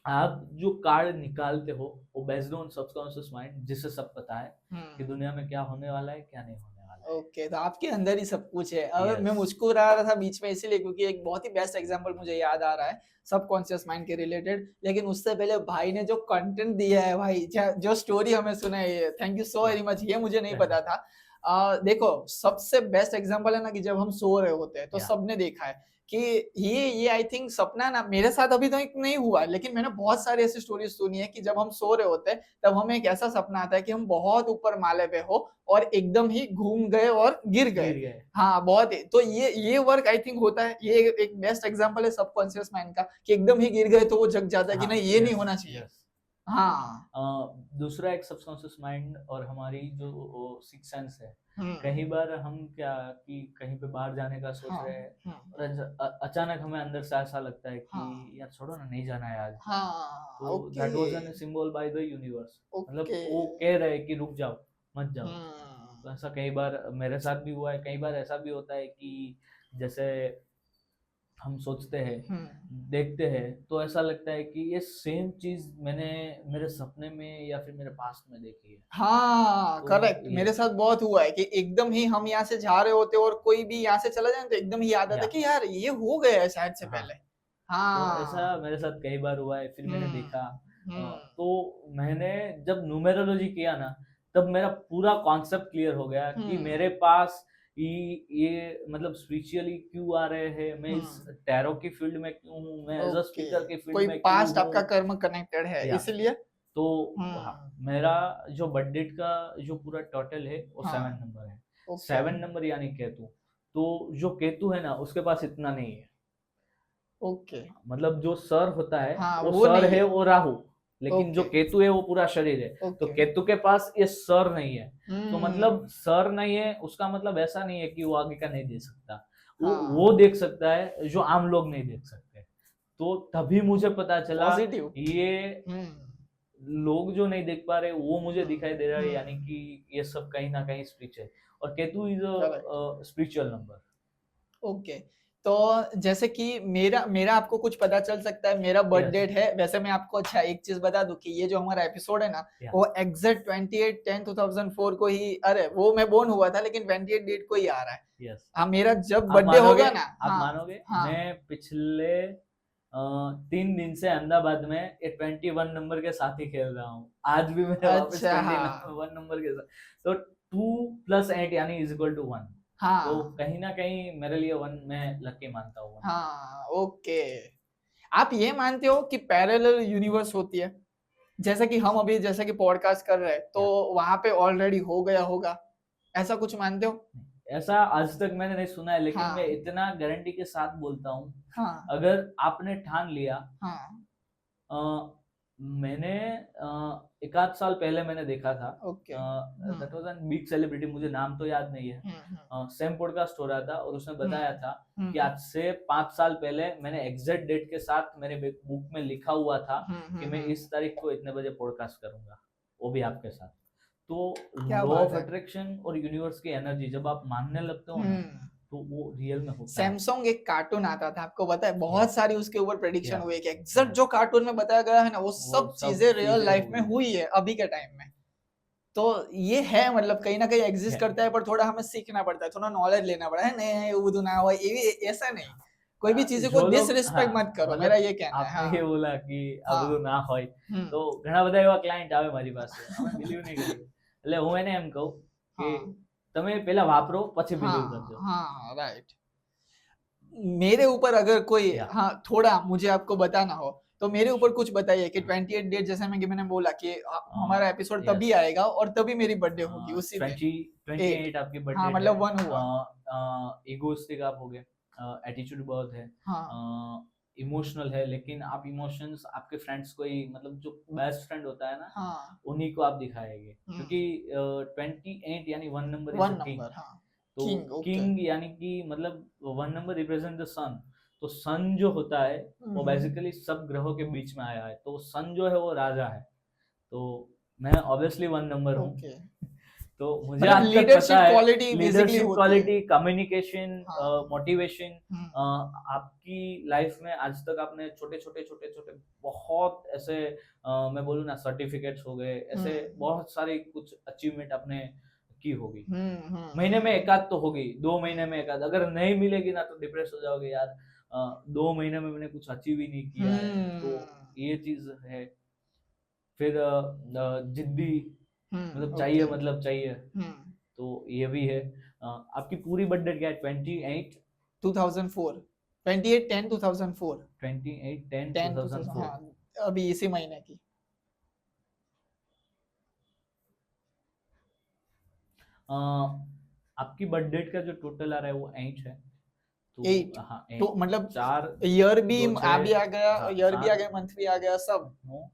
आप जो कार्ड निकालते हो वो बेस्ड ऑन सबकॉन्शियस माइंड, जिसे सब पता है कि दुनिया में क्या होने वाला है क्या नहीं होने वाला है। ओके, तो आपके अंदर ही सब कुछ है। अब मैं मुस्कुरा रहा था बीच में इसीलिए क्योंकि एक बहुत ही बेस्ट एग्जांपल मुझे याद आ रहा है सबकॉन्शियस माइंड के रिलेटेड। लेकिन उससे पहले भाई ने जो कंटेंट दिया है, भाई जो स्टोरी हमें सुनाई है, thank you so very much. ये मुझे नहीं पता था। देखो सबसे बेस्ट एग्जांपल है ना कि जब हम सो रहे होते हैं तो सबने देखा है कि ये आई थिंक सपना ना, मेरे साथ अभी तो नहीं हुआ, लेकिन मैंने बहुत सारी ऐसी स्टोरी सुनी है कि जब हम सो रहे होते हैं तब हमें एक ऐसा सपना आता है कि हम बहुत ऊपर माले पे हो और एकदम ही घूम गए और गिर गए। हाँ, बहुत ही। तो ये वर्क आई थिंक होता है। ये एक बेस्ट एग्जांपल है सबकॉन्शियस माइंड का कि एकदम ही गिर गए तो वो जग जाता है कि नहीं ये नहीं होना चाहिए। हाँ। दूसरा एक सबकॉन्शियस माइंड और हमारी जो सिक्स सेंस है, कई बार हम क्या कि कहीं पे बाहर जाने का सोच रहे हैं और अचानक हमें अंदर से ऐसा लगता है कि यार छोड़ो ना, नहीं जाना है आज। तो that was N symbol by the universe. मतलब वो कह रहे हैं कि रुक जाओ, मत जाओ। तो ऐसा कई बार मेरे साथ भी हुआ है। कई बार ऐसा भी होता है कि जैसे हम सोचते हैं, देखते हैं तो ऐसा लगता है कि ये सेम चीज मैंने मेरे सपने में या फिर मेरे पास्ट में देखी है। हाँ, तो करेक्ट। मेरे साथ बहुत हुआ है कि एकदम ही हम यहाँ से जा रहे होते और कोई भी यहाँ से चला जाए तो एकदम ही याद आता है कि यार ये हो गया है शायद से पहले। तो ऐसा मेरे साथ कई बार हुआ है। फिर मैंने देखा, तो मैंने जब न्यूमेरोलॉजी किया ना तब मेरा पूरा कॉन्सेप्ट क्लियर हो गया कि मेरे पास ये मतलब स्पिरिचुअली क्यों आ रहे हैं, मैं इस टैरो की फील्ड में क्यों हूँ, मैं एज अ स्पीकर की फील्ड में क्यों हूँ। पास्ट आपका कर्म कनेक्टेड है इसलिए। तो मेरा जो बर्थ डेट का जो पूरा टोटल है वो 7 नंबर है। 7 नंबर यानी केतु। तो जो केतु है ना उसके पास इतना नहीं है। ओके मतलब जो सर होता है हाँ, वो वो सर नहीं है है। वो राहु, लेकिन जो ओके केतु है वो पूरा शरीर है। तो ओके केतु के पास ये सर नहीं है, तो मतलब हम्म सर नहीं है उसका मतलब ऐसा नहीं है कि वो आगे का नहीं देख सकता, वो हाँ देख सकता है जो आम लोग नहीं देख सकते। तो तभी मुझे पता चला पॉजिटिव ये लोग जो नहीं देख पा रहे वो मुझे दिखाई दे रहा है, यानी हम्म कि ये सब कहीं ना कहीं स्पिरिचुअल, और Ketu is correct a spiritual number. Okay तो जैसे कि मेरा मेरा आपको कुछ पता चल सकता है, मेरा बर्थ यस डेट है वैसे। मैं आपको अच्छा एक चीज बता दूं कि ये जो हमारा एपिसोड है ना या वो एग्जैक्ट 28/10/2004 को ही, अरे वो मैं बोर्न हुआ था लेकिन 28 डेट को ही आ रहा है। यस हाँ मेरा जब आप बर्थडे मानोगे, होगा ना आप हाँ मानोगे हाँ मैं पिछले 3 दिन से अहमदाबाद में ये 21 नंबर के साथ ही खेल रहा हूँ, आज भी मैं वापस अच्छा 21 नंबर के साथ। तो 2 + 8 यानी इज इक्वल टू 1, तो हाँ कहीं ना कहीं मेरे लिए 1 मैं लकी मानता हूँ। हाँ ओके। आप ये मानते हो कि पैरेलल यूनिवर्स होती है, जैसे कि हम अभी जैसे कि पॉडकास्ट कर रहे हैं तो वहां पे ऑलरेडी हो गया होगा, ऐसा कुछ मानते हो? ऐसा आज तक मैंने नहीं सुना है, लेकिन मैं हाँ इतना गारंटी के साथ बोलता हूँ, हाँ अगर आपने ठान लिया, हाँ अ, मैंने 1 आध साल पहले मैंने देखा था, okay that was N big celebrity, मुझे नाम तो याद नहीं है, सेम पॉडकास्ट हो रहा था और उसने बताया था कि आज से 5 साल पहले मैंने एग्जैक्ट डेट के साथ मेरे बुक में लिखा हुआ था कि मैं इस तारीख को इतने बजे पॉडकास्ट करूंगा, वो भी आपके साथ। तो क्या लॉ बात ऑफ है। अट्रैक्शन और यूनिवर्स की एनर्जी जब आप मानने लगते हो ना, तो वो रियल में होता है। सैमसंग एक कार्टून आता था, आपको पता है, बहुत सारी उसके ऊपर प्रेडिक्शन या हुए कि एग्जैक्ट जो कार्टून में बताया गया है ना वो सब चीजें रियल चीजें लाइफ में हुई हुई है अभी के टाइम में। तो ये है मतलब कहीं ना कहीं एग्जिस्ट है। करता है, पर थोड़ा हमें सीखना पड़ता है, थोड़ा नॉलेज लेना पड़ता है। नहीं वो ना हो ये ऐसा नहीं, कोई भी चीज को जो लोग, डिसरिस्पेक्ट मत करो, मेरा मतलब ये कहना है। आपने ये हाँ बोला कि આ બધું हाँ ના હોય, हम्म તો ઘણા બધા એવા ક્લાયન્ટ આવે મારી પાસે, અમે બિલીવ નહીં કરીએ, એટલે હું એને એમ કહું કે हाँ તમે પહેલા વાપરો પછી બિલીવ કરજો। हाँ हाँ राइट। मेरे ऊपर अगर कोई या हाँ थोड़ा मुझे आपको बताना हो तो मेरे ऊपर कुछ बताइए कि 28 डेट जैसे मैंने बोला कि हमारा एपिसोड तभी यस आएगा और तभी मेरी बर्थडे होगी उसी दिन 8। 28 आपकी हाँ बर्थडे है। मतलब 1 हुआ। इगोइस्टिक आप हो गए, एटीट्यूड बहुत है, हाँ इमोशनल है, लेकिन आप इमोशंस आपके फ्रेंड्स को ही, मतलब जो बेस्ट फ्रेंड होता है ना, हाँ उन्हीं को आप दिखाएंगे, क्योंकि 28 यानी 1 number is 1 a king. Number हाँ तो किंग ओके किंग यानी कि मतलब 1 नंबर रिप्रेजेंट द सन, तो सन जो होता है वो बेसिकली सब ग्रहों के बीच में आया है, तो सन जो है वो राजा है, तो मैं ऑब्वियसली 1 नंबर हूँ। ओके तो मुझे मतलब आज तक लीडरशिप पता है क्वालिटी बेसिकली लीडरशिप होती है। क्वालिटी, कम्युनिकेशन, हाँ मोटिवेशन, आपकी लाइफ में आज तक आपने छोटे छोटे छोटे छोटे बहुत ऐसे, मैं बोलूँ ना, सर्टिफिकेट्स हो गए, ऐसे बहुत सारी कुछ अचीवमेंट आपने की होगी, महीने में एक आध तो होगी, 2 महीने में एक आध, अगर नहीं मिलेगी ना तो डिप्रेस हो जाओगे यार, 2 महीने में मैंने कुछ अचीव ही नहीं किया है, तो ये चीज है। फिर जिद्दी, मतलब चाहिए, ओके मतलब चाहिए, तो ये भी है। आपकी पूरी बर्थडे क्या है? 28 2004 28/10/2004 28/10/2004। हाँ अभी इसी महीने की। आपकी बर्थ डेट का जो टोटल आ रहा है वो 8 है, तो 8 हाँ तो 8, मतलब 4 ईयर भी 2 आ भी 6, आ गया, हाँ ईयर भी आ 7 गया, मंथ भी आ गया, सब 9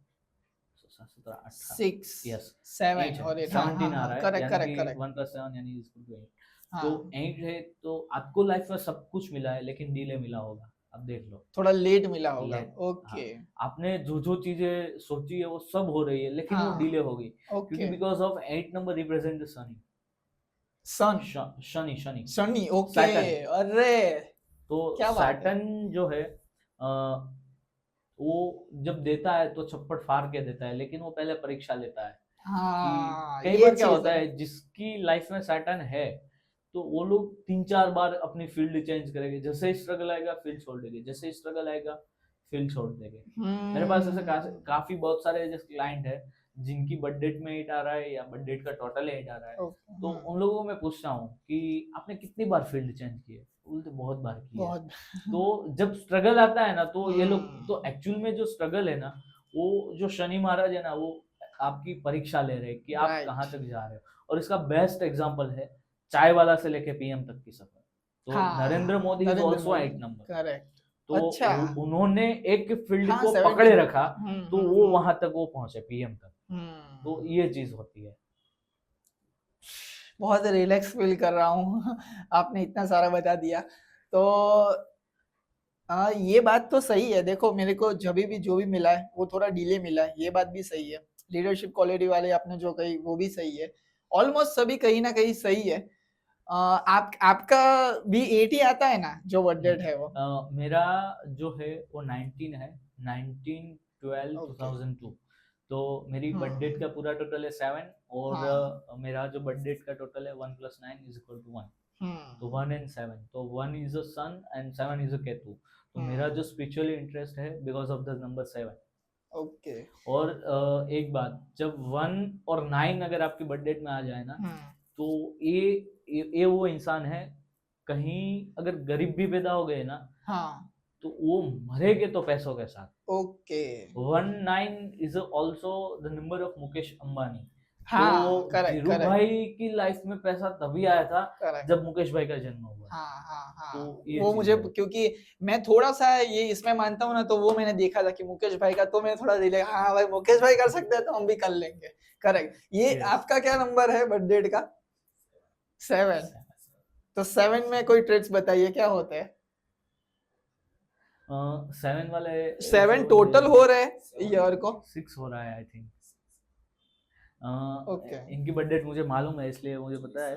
17 18, 6 यस 7 8 है, और 8 हाँ 17 आ हाँ रहा है, करेक्ट यानी करेक्ट कि करेक्ट 1 + 7 यानी इज इक्वल टू 8। हाँ तो 8 है, तो आपको लाइफ में सब कुछ मिला है, लेकिन डिले मिला होगा, अब देख लो, थोड़ा लेट मिला होगा लेट। ओके हाँ, आपने जो जो चीजें सोची है वो सब हो रही है, लेकिन वो हाँ डिले होगी, क्योंकि okay because of 8 number represent the Shani, sun Shani Shani Shani okay Saturn. अरे तो क्या बात है। सैटर्न जो है, वो जब देता है तो छप्पड़ फाड़ के देता है, लेकिन वो पहले परीक्षा लेता है कि हाँ कई ये बार क्या चीज होता है। है, जिसकी लाइफ में सैटर्न है तो वो लोग 3-4 बार अपनी फील्ड चेंज करेंगे, जैसे ही स्ट्रगल आएगा फील्ड छोड़ देंगे, जैसे ही स्ट्रगल आएगा फील्ड छोड़ देंगे। मेरे पास ऐसे काफी बहुत सारे जैसे क्लाइंट है जिनकी बर्थ डेट में 8 आ रहा है या बर्थ डेट का टोटल 8 आ रहा है, तो उन लोगों को मैं पूछता हूँ कि आपने कितनी बार फील्ड चेंज की है, बोलते बहुत बार की है। बहुत तो जब स्ट्रगल आता है ना, तो ये लोग, तो एक्चुअल में जो स्ट्रगल है ना, वो जो शनि महाराज है ना, वो आपकी परीक्षा ले रहे हैं कि आप कहाँ तक जा रहे हो। और इसका बेस्ट एग्जांपल है चाय वाला से लेके पीएम तक की सफर, तो हाँ Narendra Modi is Narendra also Modi 8 number, correct तो अच्छा। उन्होंने एक फील्ड हाँ, को 70 पकड़े रखा, तो वो हम्म। वहां तक वो पहुंचे, पीएम तक। तो ये चीज होती है। बहुत रिलैक्स फील कर रहा हूँ आपने इतना सारा बता दिया। तो ये बात तो सही है, देखो मेरे को जब भी जो भी मिला है वो थोड़ा डिले मिला है, ये बात भी सही है। लीडरशिप क्वालिटी वाले आपने जो कही वो भी सही है, ऑलमोस्ट सभी कहीं ना कहीं सही है। आप आपका भी 80 आता है ना, जो बर्थ डेट है वो? मेरा जो है वो 19 है, 19/12 ओके। 2002। तो मेरी बर्थ डेट का पूरा टोटल है 7, और हाँ। मेरा जो बर्थ डेट का टोटल है 1 + 9 = 1। तो 1 and 7, तो 1 is a sun and 7 is a Ketu. तो मेरा जो स्पिरिचुअली इंटरेस्ट है because of the number 7। Okay. और एक बात, जब 1 और 9 अगर आपकी बर्थ डेट में आ जाए ना, तो ये वो इंसान है, कहीं अगर गरीब भी पैदा हो गए ना, हाँ। तो वो मरेंगे तो पैसों के साथ। Okay. 19 is also the number of Mukesh Ambani. हाँ, तो करेक्ट धीरू करेक्ट भाई की लाइफ में पैसा तभी आया था करेक्ट। जब मुकेश भाई का जन्म हुआ। हाँ हाँ हाँ, तो ये वो चीज मुझे है। क्योंकि मैं थोड़ा सा ये इसमें मानता हूँ ना, तो वो मैंने देखा था कि मुकेश भाई का, तो मैं थोड़ा रिले, हाँ भाई मुकेश भाई कर सकते हैं तो हम भी कर लेंगे। करेक्ट। ये Yes. आपका क्या नंबर है बर्थ डेट का? 7। तो 7 में कोई ट्रेट्स बताइए क्या होते हैं? 7 वाले 7 जो टोटल ये हो रहे ईयर को? 6 हो रहा है आई थिंक। ओके। इनकी बर्थ डेट मुझे मालूम है, इसलिए मुझे पता है।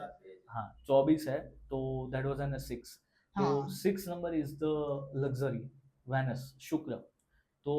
हाँ, 24 है, तो दैट वाज एन 6। तो हाँ 6 number is the luxury, Venus, Shukra. तो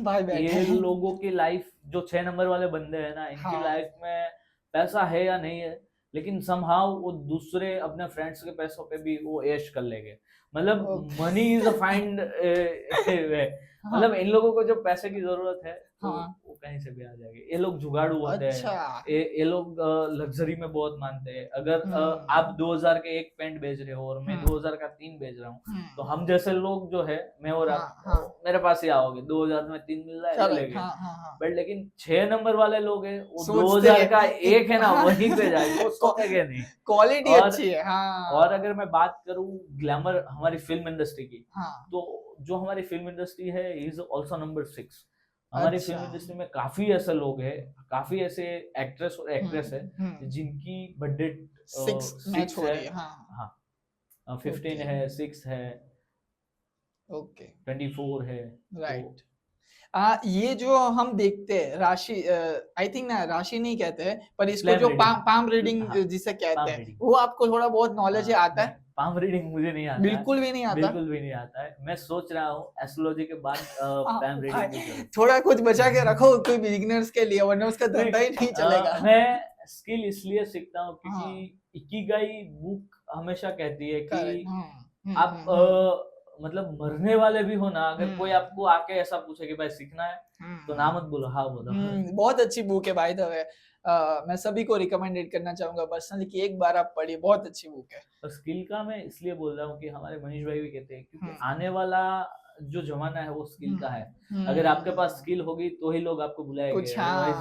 भाई बैठे ये हैं। लोगों की लाइफ, जो 6 नंबर वाले बंदे हैं ना, इनकी हाँ। लाइफ में पैसा है या नहीं है, लेकिन समहाउ वो दूसरे अपने फ्रेंड्स के पैसों पे भी वो ऐश कर लेंगे। मतलब okay. Money is a find way. हाँ मतलब इन लोगों को जब पैसे की जरूरत है तो हाँ। वो कहीं से भी आ जाएंगे। ये लोग जुगाड़ू होते हैं, अच्छा। ये लोग लग्जरी में बहुत मानते हैं। अगर आप 2000 के एक पैंट बेच रहे हो और मैं 2000 का 3 बेच रहा हूँ, तो हम जैसे लोग जो है, मैं और आप, हाँ मेरे पास ही आओगे, 2000 में 3 मिल रहा है, ले करेक्ट। लेंगे। हाँ हाँ हाँ। बट लेकिन 6 नंबर वाले लोग हैं, वो सोचते 2000 हैं का एक है ना, हाँ। वहीं पे जाएंगे, वो सोचेंगे नहीं। क्वालिटी और अच्छी है। हाँ। और अगर मैं बात करूं ग्लैमर हमारी फिल्म इंडस्ट्री की, हाँ। तो जो हमारी फिल्म इंडस्ट्री है इज आल्सो नंबर 6। हमारी अच्छा। फिल्म इंडस्ट्री में काफी ऐसे लोग हैं, काफी ऐसे एक्ट्रेस और एक्ट्रेस है जिनकी बर्थ डेट 6 मैच हो है। रही है। हाँ। हाँ, 15 है, 6 है, ओके 24 है। राइट। ये जो हम देखते हैं राशि, आई थिंक ना राशि नहीं कहते हैं, पर इसको Palm जो reading। पाम रीडिंग हाँ, जिसे कहते palm हैं, reading। वो आपको थोड़ा बहुत नॉलेज आता है? पाम रीडिंग मुझे नहीं आता है, बिल्कुल भी नहीं आता? बिल्कुल भी नहीं आता है। मैं सोच रहा हूँ एस्ट्रोलॉजी के बाद पाम रीडिंग भी करूँ। थोड़ा कुछ बचा के रखो कोई बिगिनर्स के लिए, वरना उसका धंधा ही नहीं चलेगा। मैं स्किल इसलिए सीखता हूँ हाँ। क्योंकि इकिगाई बुक हमेशा कहती है करेक्ट। कि आप मतलब मरने वाले भी हो ना, अगर कोई आपको आके ऐसा पूछे कि भाई सीखना है, तो ना मत बोलो, हाँ बोलो। बहुत अच्छी बुक है बाय द वे। मैं सभी को रिकमेंडेड करना चाहूंगा पर्सनली कि एक बार आप पढ़िए, बहुत अच्छी बुक है। और स्किल का मैं इसलिए बोल रहा हूँ कि हमारे मनीष भाई भी कहते हैं, क्योंकि आने वाला जो जमाना है वो स्किल का है। अगर आपके पास स्किल होगी तो ही लोग आपको बुलाएंगे, कुछ अदरवाइज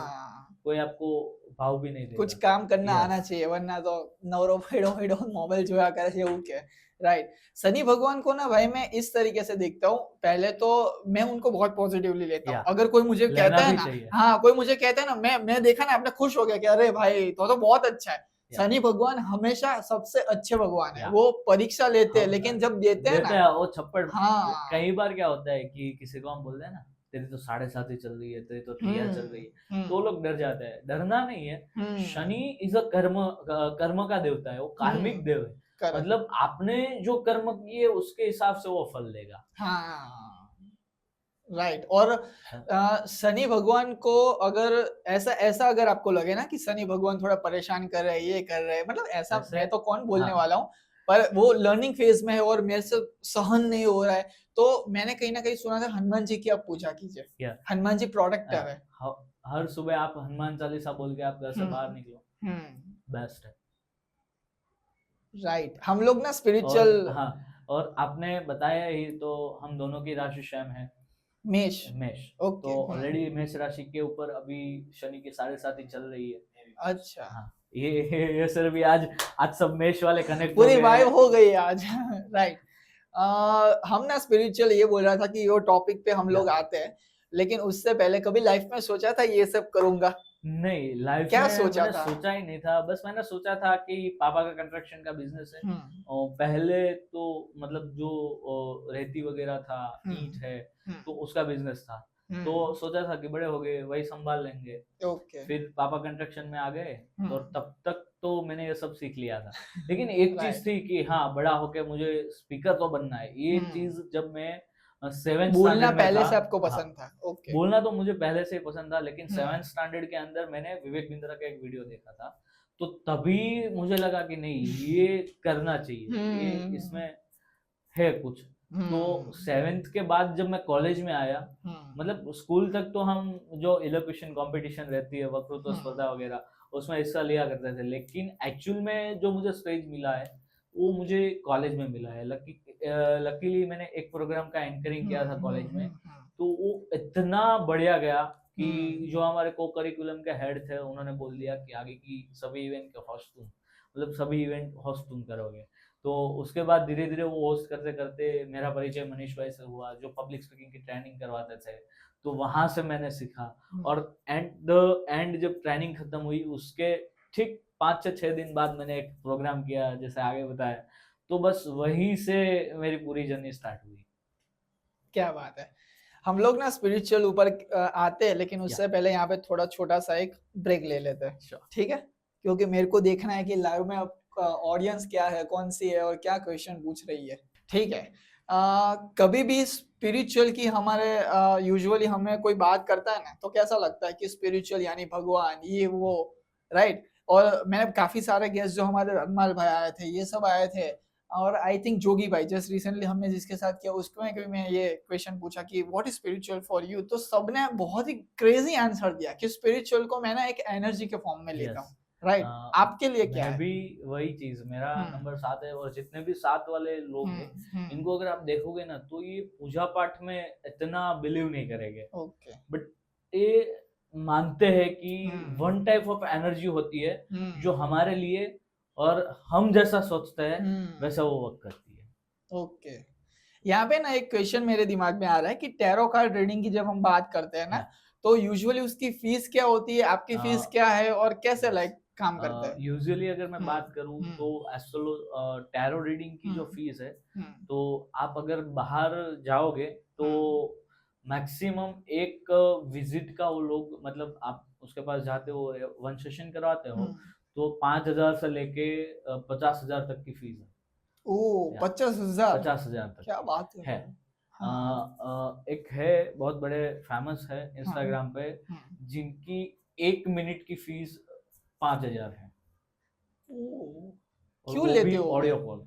कोई आपको भाव भी नहीं देगा। कुछ काम करना आना चाहिए, वरना तो नवरो फेडो फेडो मोबाइल જોયા કરે છે એવું કે। राइट। शनि भगवान को ना भाई मैं इस तरीके से देखता हूँ, पहले तो मैं उनको बहुत पॉजिटिवली लेता हूँ। अगर कोई मुझे कहता है ना, हाँ कोई मुझे कहता है ना, मैं देखा ना, अपने खुश हो गया कि अरे भाई तो बहुत अच्छा है। शनि भगवान हमेशा सबसे अच्छे भगवान है। वो परीक्षा लेते हैं, लेकिन जब देते हैं ना वो छप्पड़। हाँ। कई बार क्या होता है कि किसी को हम बोलते हैं ना, तेरी तो 7.5 ही चल रही है, तेरी तो 3 चल रही है, तो लोग डर जाते हैं। डरना नहीं है, शनि इज अ कर्म का देवता है, वो कार्मिक देव है। मतलब आपने जो कर्म किए उसके हिसाब से वो फल देगा। हाँ राइट। और शनि भगवान को अगर ऐसा अगर आपको लगे ना कि शनि भगवान थोड़ा परेशान कर रहे हैं, ये कर रहे हैं, मतलब ऐसा मैं तो कौन बोलने वाला हूँ, पर वो लर्निंग फेज में है और मेरे से सहन नहीं हो रहा है, तो मैंने कहीं ना कहीं सुना था हनुमान जी की आप पूजा कीजिए। हनुमान जी प्रोटेक्टर है। हर सुबह आप हनुमान चालीसा बोल के आप घर से बाहर निकलो, बेस्ट है। राइट। हम लोग ना स्पिरिचुअल। हाँ, और आपने बताया ही तो हम दोनों की राशि सेम है, मेष। ओके। तो ऑलरेडी मेष राशि के ऊपर अभी शनि की 7.5 ही चल रही है। अच्छा। हाँ, ये सिर्फ आज सब मेष वाले कनेक्ट पूरी वाइब हो गई आज। राइट। हम ना स्पिरिचुअल ये बोल रहा था कि वो टॉपिक पे हम लोग आते हैं, लेकिन उससे पहले कभी लाइफ में सोचा था ये सब करूंगा? नहीं, लाइफ क्या में सोचा मैंने था? सोचा ही नहीं था। बस मैंने सोचा था कि पापा का कंस्ट्रक्शन का बिजनेस है और पहले तो मतलब जो रेती वगैरह था, ईंट है, तो उसका बिजनेस था। तो सोचा था कि बड़े हो गए वही संभाल लेंगे। ओके। फिर पापा कंस्ट्रक्शन में आ गए और तब तक तो मैंने ये सब सीख लिया था। लेकिन एक चीज थी कि हाँ, बड़ा होके मुझे स्पीकर तो बनना है। ये चीज जब मैं 7th बोलना स्टैंडर्ड में पहले था, से आपको हाँ, पसंद था? ओके। बोलना तो मुझे पहले से ही पसंद था, लेकिन 7th स्टैंडर्ड के अंदर मैंने विवेक बिंद्रा का एक वीडियो देखा था, तो तभी मुझे लगा कि नहीं, ये करना चाहिए, ये इसमें है कुछ। तो 7th के बाद जब मैं कॉलेज में आया, मतलब स्कूल तक तो हम जो इलोक्यूशन कंपटीशन रहती है, वक्तृत्व स्पर्धा वगैरह, उसमें हिस्सा लिया करते थे, लेकिन एक्चुअल में जो मुझे स्टेज मिला है वो मुझे कॉलेज में मिला है। लकीली मैंने एक प्रोग्राम का एंकरिंग किया था कॉलेज में, तो वो इतना बढ़िया गया कि जो हमारे को करिकुलम के हेड थे उन्होंने बोल दिया कि आगे की सभी इवेंट के होस्ट तुम, मतलब सभी इवेंट होस्ट तुम करोगे। तो उसके बाद धीरे धीरे वो होस्ट करते करते मेरा परिचय मनीष भाई से हुआ, जो पब्लिक स्पीकिंग की ट्रेनिंग करवाते थे, तो वहां से मैंने सीखा। और एंड जब ट्रेनिंग खत्म हुई उसके ठीक 5 से 6 दिन बाद मैंने एक प्रोग्राम किया, जैसे आगे बताया। तो बस वहीं से मेरी पूरी जर्नी स्टार्ट हुई। क्या बात है। हम लोग ना स्पिरिचुअल ऊपर आते हैं, लेकिन उससे पहले यहाँ पे थोड़ा छोटा सा एक ब्रेक ले लेते हैं, ठीक है? क्योंकि मेरे को देखना है कि लाइव में ऑडियंस क्या है, कौन सी है और क्या क्वेश्चन पूछ रही है, ठीक है? कभी भी स्पिरिचुअल की हमारे यूजुअली हमें कोई बात करता है ना, तो कैसा लगता है कि स्पिरिचुअल यानी भगवान, ये वो, राइट? और मैंने काफी सारे गेस्ट जो हमारे रनमाल भाई आए थे, ये सब आए थे, और आई थिंक जोगी भाई जस्ट रिसेंटली हमने जिसके साथ किया उसमें भी मैं ये क्वेश्चन पूछा कि what is spiritual for you, तो सबने बहुत ही क्रेजी आंसर दिया कि स्पिरिचुअल को मैं ना एक एनर्जी के फॉर्म में लेता हूँ, राइट? आपके लिए क्या है? भी वही चीज, मेरा नंबर 7 है, और जितने भी 7 वाले लोग हैं इनको अगर आप देखोगे ना, तो ये पूजा पाठ में इतना बिलीव नहीं करेंगे, बट ये मानते हैं कि वन टाइप ऑफ एनर्जी होती है जो हमारे लिए और हम जैसा सोचते हैं वैसा वो वर्क करती है। ओके। यहाँ पे ना एक क्वेश्चन मेरे दिमाग में आ रहा है कि टैरो कार्ड रीडिंग की जब हम बात करते हैं ना, तो यूजुअली उसकी फीस क्या होती है, आपकी फीस क्या है और कैसे लाइक काम करते हैं? यूजुअली अगर मैं बात करूं तो एस्ट्रो टैरो रीडिंग की जो फीस है, तो आप अगर बाहर जाओगे तो मैक्सिमम एक विजिट का वो लोग, मतलब आप उसके पास जाते हो, 1 सेशन करवाते हो, तो 5,000 से लेके 50,000 तक की फीस है। ओह, 50,000? 50,000 तक क्या बात है। एक है बहुत बड़े फेमस है इंस्टाग्राम पे, जिनकी 1 मिनट की फीस 5,000 है। क्यों लेते हो? ऑडियो कॉल,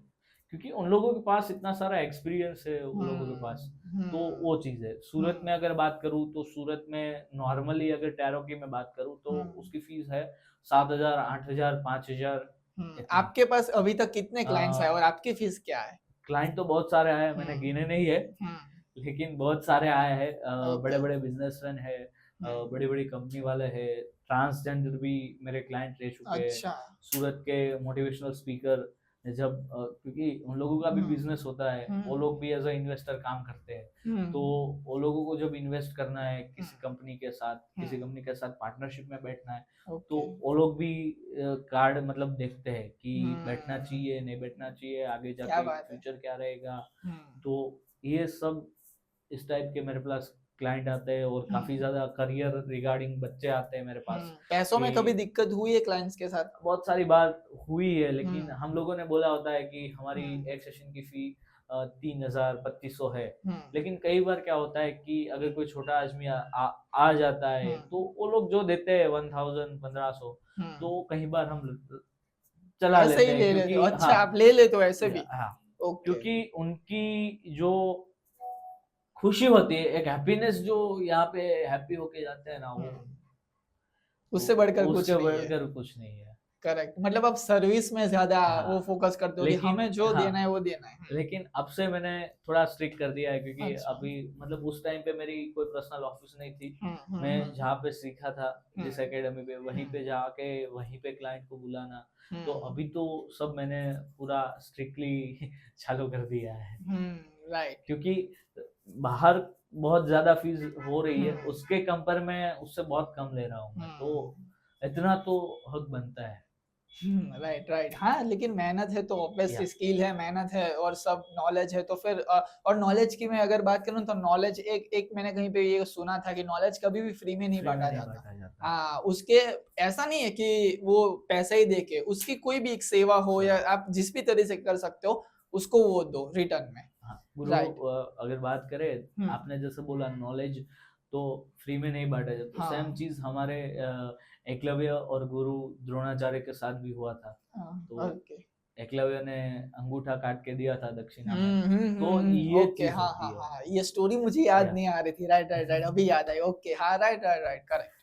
क्योंकि उन लोगों के पास इतना सारा एक्सपीरियंस है उन लोगों के पास, तो वो चीज है। सूरत में अगर बात करूँ तो सूरत में नॉर्मली अगर टैरो की मैं बात करूँ तो उसकी फीस है 7,000, 8,000, 5,000। आपके पास अभी तक कितने क्लाइंट्स आए और आपकी फीस क्या है? क्लाइंट तो बहुत सारे आए, मैंने गिने नहीं है, लेकिन बहुत सारे आए हैं। बड़े बड़े बिजनेसमैन है, बड़ी बड़ी कंपनी वाले हैं, ट्रांसजेंडर भी मेरे क्लाइंट रह चुके हैं। सूरत के मोटिवेशनल स्पीकर, जब क्योंकि उन लोगों का भी बिजनेस होता है, वो लोग भी एज अ इन्वेस्टर काम करते हैं, तो वो लोगों को जब इन्वेस्ट करना है किसी कंपनी के साथ, किसी कंपनी के साथ पार्टनरशिप में बैठना है, तो वो लोग भी कार्ड मतलब देखते हैं कि बैठना चाहिए नहीं बैठना चाहिए, आगे जाके फ्यूचर क्या रहेगा। तो ये सब इस टाइप के मेरे पास क्लाइंट आते हैं, और काफी ज्यादा करियर रिगार्डिंग बच्चे आते हैं मेरे पास। पैसों में कभी दिक्कत हुई है क्लाइंट्स के साथ? बहुत सारी बात हुई है, लेकिन हम लोगों ने बोला होता है कि हमारी एक सेशन की फी 3,000, 2,500 है, लेकिन कई बार क्या होता है कि अगर कोई छोटा आदमी आ जाता है, तो वो लोग जो देते हैं 1,000, 1,500, तो कई बार हम चला लेते हैं, क्योंकि अच्छा आप ले लेते हो ऐसे भी? क्योंकि उनकी जो खुशी होती है, एक हैप्पीनेस जो यहाँ पे हैप्पी होके जाते हैं ना, वो उससे बढ़कर कुछ नहीं है। कुछ नहीं है। करेक्ट, मतलब अब सर्विस में ज्यादा वो हाँ फोकस करते हो कि लेकिन हमें जो हाँ देना है वो देना है। लेकिन अब से मैंने थोड़ा स्ट्रिक्ट कर दिया है क्योंकि अच्छा। अभी मतलब उस टाइम पे मेरी कोई पर्सनल ऑफिस नहीं थी। हम्म मैं हम्म जहाँ पे सीखा था जिस हम्म एकेडमी पे वहीं पे हम्म जाके वहीं पे क्लाइंट को बुलाना, तो हम्म अभी तो सब मैंने पूरा स्ट्रिक्टली चालू कर दिया है राइट। क्योंकि बाहर बहुत ज्यादा फीस हो रही है, हम्म उसके कंपेयर में उससे बहुत कम ले रहा हूँ मैं, तो इतना तो हक बनता है। Right right. हाँ, लेकिन मेहनत है तो या ऑब्वियसली स्किल है, मेहनत है और सब नॉलेज है तो फिर और नॉलेज की मैं अगर बात करूँ तो नॉलेज एक एक मैंने कहीं पे ये सुना था कि नॉलेज कभी भी फ्री में नहीं फ्री में बांटा नहीं जाता। बांटा जाता है। हाँ, उसके ऐसा नहीं है कि वो पैसे ही दे के, उसकी कोई भी एक सेवा हो या आप जिस भी तरह से कर सकते हो उसको वो दो रिटर्न में। हाँ गुरु राइट। अगर बात करें आपने जैसे बोला नॉलेज तो फ्री में नहीं बांटा जाता, सेम हाँ चीज हमारे एकलव्य और गुरु द्रोणाचार्य के साथ भी हुआ था। तो ओके। एकलव्य ने अंगूठा काट के दिया था दक्षिणा में, तो ये ओके। चीज हाँ होती हाँ है। हाँ, ये स्टोरी मुझे याद या नहीं आ रही थी। राइट राइट राइट, अभी याद आई। ओके, हाँ, राइट राइट राइट, करेक्ट।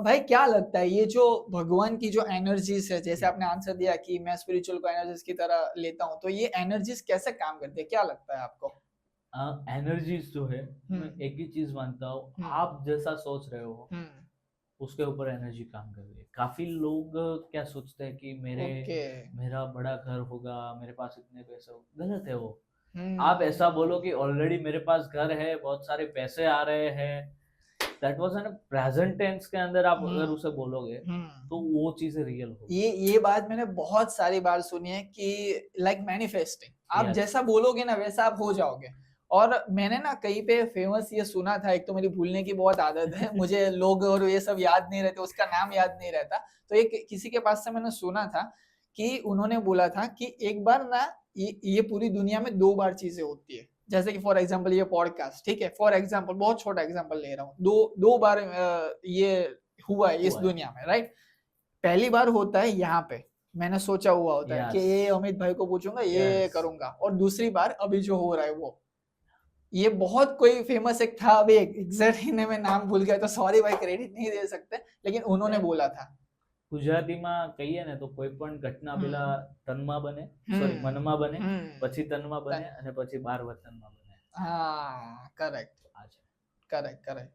भाई क्या लगता है ये जो भगवान की जो एनर्जीज है, जैसे या आपने आंसर दिया कि मैं स्पिरिचुअल को एनर्जीज की तरह लेता हूँ, तो ये एनर्जीज कैसे काम करती है, क्या लगता है आपको? एनर्जीज जो है, मैं हम्म एक ही चीज मानता हूँ, हम्म आप जैसा सोच रहे हो हम्म उसके ऊपर एनर्जी काम कर रही है। काफी लोग क्या सोचते हैं कि ओके। मेरा बड़ा घर होगा, मेरे पास इतने पैसे हो, गलत है वो। आप ऐसा बोलो हम्म कि ऑलरेडी मेरे पास घर है, बहुत सारे पैसे आ रहे हैं, that was an present tense के अंदर आप अगर हम्म उसे बोलोगे तो हम्म वो चीजें रियल होगी। ये बात मैंने बहुत सारी बार सुनी है कि लाइक मैनिफेस्टिंग, आप यस जैसा बोलोगे ना वैसा आप हो जाओगे। और मैंने ना कहीं पे फेमस ये सुना था, एक तो मेरी भूलने की बहुत आदत है, मुझे लोग और ये सब याद नहीं रहते, उसका नाम याद नहीं रहता। तो एक किसी के पास से मैंने सुना था कि उन्होंने बोला था कि एक बार ना ये पूरी दुनिया में 2 बार चीजें होती है। जैसे कि फॉर एग्जाम्पल ये पॉडकास्ट, ठीक है, फॉर एग्जाम्पल बहुत छोटा एग्जाम्पल ले रहा हूँ, दो बार ये हुआ है इस हुआ है। दुनिया में, राइट। पहली बार होता है यहाँ पे, मैंने सोचा हुआ होता है कि यस ये अमित भाई को पूछूंगा, ये यस करूंगा। और दूसरी बार अभी जो हो रहा है वो, ये बहुत कोई फेमस एक था, अभी एग्जैक्ट ने मैं नाम भूल गया तो सॉरी भाई, क्रेडिट नहीं दे सकते, लेकिन उन्होंने बोला था। ગુજરાતીમાં કહીએ ને તો કોઈ પણ ઘટના પેલા हम्म તનમાં બને, સોરી हम्म મનમાં બને, પછી हम्म તનમાં બને અને પછી બાર વતનમાં બને। हाँ, करेक्ट આ છે। Correct correct,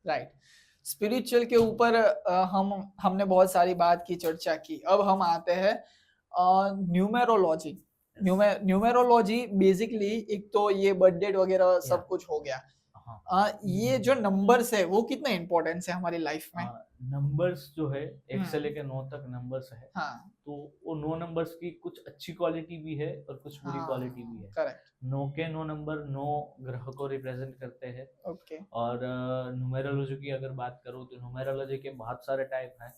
right. स्पिरिचुअल के ऊपर हमने बहुत सारी बात की, चर्चा की। अब हम आते हैं न्यूमेरोलॉजी। न्यूमेरोलॉजी बेसिकली एक तो ये बर्थ डेट वगैरह या सब कुछ हो गया। हाँ ये जो नंबर्स है वो कितना इंपॉर्टेंस है हमारी लाइफ में? नंबर्स जो है 1 से हम्म लेके 9 तक नंबर्स है, हाँ तो वो 9 नंबर्स की कुछ अच्छी क्वालिटी भी है और कुछ बुरी क्वालिटी भी हाँ, है। करेक्ट। 9 के 9 नंबर 9 ग्रह को रिप्रेजेंट करते हैं। ओके। और न्यूमेरोलॉजी की अगर बात करूँ तो न्यूमेरोलॉजी के बहुत सारे टाइप हैं।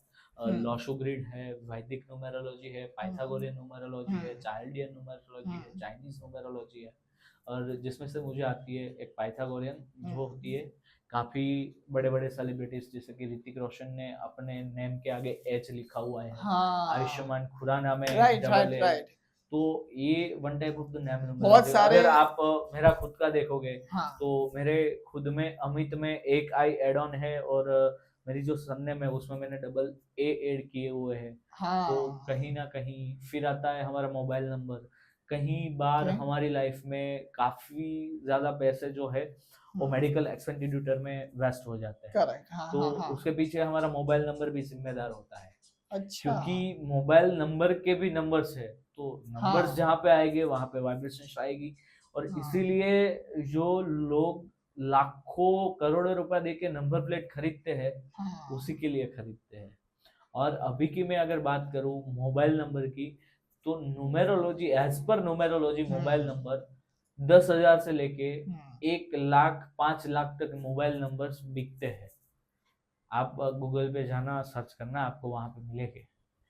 लॉशो ग्रिड है, वैदिक न्यूमेरोलॉजी है, पाइथागोरियन न्यूमेरोलॉजी है, चाइल्डियन न्यूमेरोलॉजी है, चाइनीज न्यूमेरोलॉजी है। और जिसमें से मुझे आती है एक पाइथागोरियन, जो होती है काफी बड़े बड़े सेलिब्रिटीज जैसे कि ऋतिक रोशन ने अपने नेम के आगे एच लिखा हुआ है, हाँ, आयुष्मान खुराना में राइट डबल राइट ए। राइट। तो ये one type of the name बहुत न्यूमेरोलॉजी। सारे। अगर आप मेरा खुद का देखोगे हाँ तो मेरे खुद में अमित में एक आई एड ऑन है, और मेरी जो सरनेम है उसमें मैंने डबल ए ऐड किए हुए हैं। तो हाँ, कहीं ना कहीं फिर आता है हमारा मोबाइल नंबर। कहीं बार ओके। हमारी लाइफ में काफी ज्यादा पैसे जो है वो मेडिकल एक्सपेंडिचर में वेस्ट हो जाते हैं, करेक्ट। हाँ तो हाँ हाँ, उसके पीछे हमारा मोबाइल नंबर भी जिम्मेदार होता है। अच्छा। क्योंकि मोबाइल नंबर के भी नंबर्स है, तो नंबर्स हाँ जहाँ पे आएंगे वहां पे वाइब्रेशन आएगी। और हाँ इसीलिए जो लोग लाखों करोड़ों रुपए दे के नंबर प्लेट खरीदते हैं उसी हाँ के लिए खरीदते हैं। और अभी की मैं अगर बात करूँ मोबाइल नंबर की, तो न्यूमेरोलॉजी एज पर न्यूमेरोलॉजी मोबाइल नंबर 10,000 से लेके हम्म, 1 लाख 5 लाख तक मोबाइल नंबर्स बिकते हैं। आप गूगल पे जाना, सर्च करना, आपको वहां पे मिलेंगे।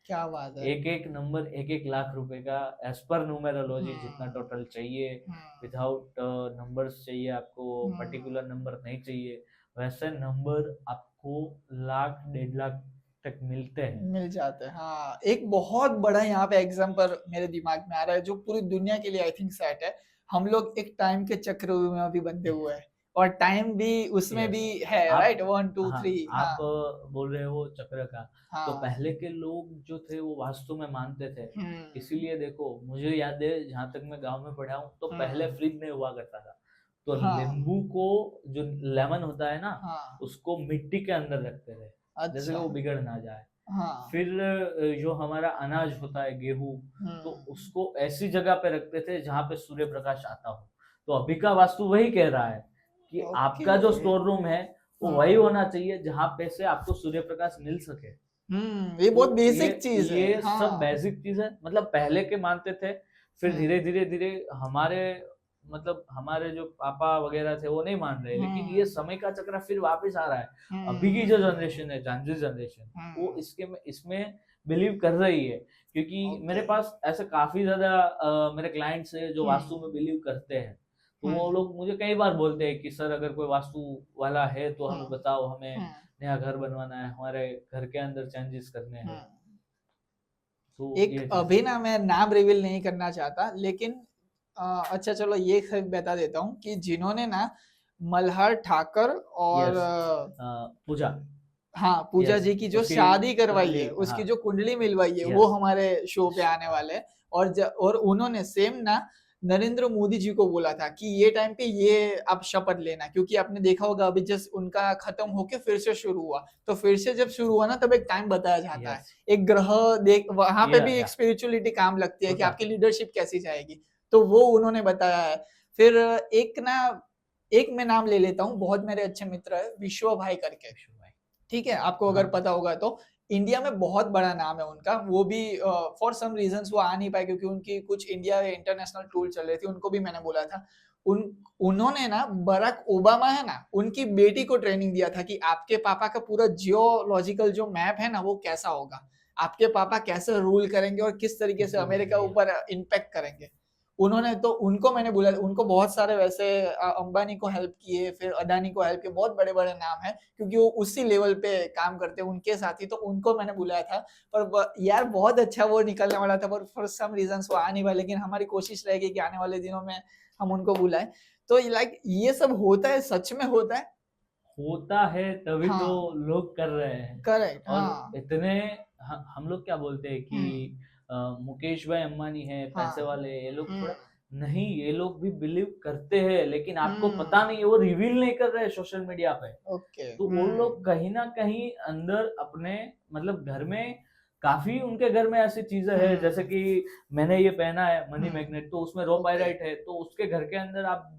क्या बात है। एक एक नंबर 1 1 लाख रुपए का, एज पर न्यूमेरोलॉजी जितना हम्म टोटल चाहिए। हम्म विदाउट नंबर्स चाहिए आपको, हम्म पर्टिकुलर नंबर नहीं चाहिए, वैसे नंबर आपको लाख 1.5 लाख तक मिलते हैं। मिल जाते हैं। हाँ, एक बहुत बड़ा यहाँ पे एग्जाम्पल मेरे दिमाग में आ रहा है जो पूरी दुनिया के लिए आई थिंक सेट है। हम लोग एक टाइम के चक्रव्यूह में अभी बंधे हुए हैं। और टाइम भी उसमें भी है, राइट, 1 2 3। आप बोल रहे हो चक्र का, तो हाँ। पहले के लोग जो थे वो वास्तु में मानते थे। इसीलिए देखो, मुझे याद है जहाँ तक मैं गांव में पढ़ा हूँ, तो पहले फ्रिज नहीं हुआ करता था, तो नींबू को, जो लेमन होता है ना, उसको मिट्टी के अंदर रखते थे, जैसे वो बिगड़ ना जाए। फिर जो हमारा अनाज होता है, गेहूं, तो उसको ऐसी जगह पे रखते थे जहाँ पे सूर्य प्रकाश आता हो। तो अभी का वास्तु वही कह रहा है कि आपका जो स्टोर रूम है वो वही होना चाहिए जहाँ पे से आपको सूर्य प्रकाश मिल सके। ये बहुत बेसिक चीज है। ये सब बेसिक चीज है, मतलब पहले के मानते थे, फिर धीरे धीरे धीरे हमारे जो पापा वगैरह थे वो नहीं मान रहे, लेकिन ये समय का चक्र फिर वापस आ रहा है। अभी की जो जनरेशन है, जनरेशन, वो इसमें बिलीव कर रही है, क्योंकि मेरे पास ऐसे काफी ज्यादा मेरे क्लाइंट्स है जो वास्तु में बिलीव करते हैं। तो वो लोग मुझे कई बार बोलते हैं कि सर, अगर कोई वास्तु वाला है तो हमें बताओ, हमें नया घर बनवाना है, हमारे घर के अंदर चेंजेस करने हैं। तो एक अभी ना, मैं नाम रिवील नहीं करना चाहता, लेकिन अच्छा चलो ये बता देता हूँ कि जिन्होंने ना मल्हार ठाकर और पूजा जी की जो शादी करवाई है, उसकी जो कुंडली मिलवाई है, वो हमारे शो पे आने वाले। और उन्होंने सेम ना नरेंद्र मोदी जी को बोला था कि ये टाइम पे ये आप शपथ लेना, क्योंकि आपने देखा होगा अभी जस्ट उनका खत्म होके फिर से शुरू हुआ, तो फिर से जब शुरू हुआ ना, तब एक टाइम बताया जाता है, एक ग्रह देख, वहां पे भी एक स्पिरिचुअलिटी काम लगती है कि आपकी लीडरशिप कैसी जाएगी, तो वो उन्होंने बताया है। फिर एक मैं नाम ले लेता हूँ, बहुत मेरे अच्छे मित्र है, विश्व भाई करके, ठीक है, आपको अगर पता होगा तो। इंडिया में बहुत बड़ा नाम है उनका, वो भी फॉर सम रीजंस वो आ नहीं पाए, क्योंकि उनकी कुछ इंडिया इंटरनेशनल टूर चल रही थी, उनको भी मैंने बोला था। उन्होंने ना बराक ओबामा है ना, उनकी बेटी को ट्रेनिंग दिया था कि आपके पापा का पूरा जियोलॉजिकल जो मैप है ना, वो कैसा होगा, आपके पापा कैसे रूल करेंगे और किस तरीके से अमेरिका ऊपर इम्पैक्ट करेंगे। उन्होंने तो, उनको मैंने बोला, उनको बहुत सारे वैसे अंबानी को हेल्प किए, फिर अडानी को हेल्प किए, बहुत बड़े बड़े नाम है, क्योंकि वो उसी लेवल पे काम करते हैं उनके साथ ही, तो उनको मैंने बुलाया था। पर यार बहुत अच्छा वो निकलने वाला था, पर फॉर सम रीजंस वो आ नहीं पाए, लेकिन हमारी कोशिश रहेगी कि आने वाले दिनों में हम उनको बुलाएं। तो लाइक ये सब होता है, सच में होता है तभी तो लोग कर रहे हैं। करेक्ट। और इतने हम लोग क्या बोलते हैं कि मुकेश भाई अंबानी है, पैसे वाले, ये लोग थोड़ा नहीं, ये लोग भी बिलीव करते हैं, लेकिन आपको पता नहीं है, वो रिवील नहीं कर रहे हैं सोशल मीडिया पे। तो वो लोग कहीं ना कहीं अंदर अपने, मतलब घर में, काफी उनके घर में ऐसी चीजें हैं, जैसे कि मैंने ये पहना है मनी मैग्नेट, तो उसमें रो पायराइट है, तो उसके घर के अंदर आप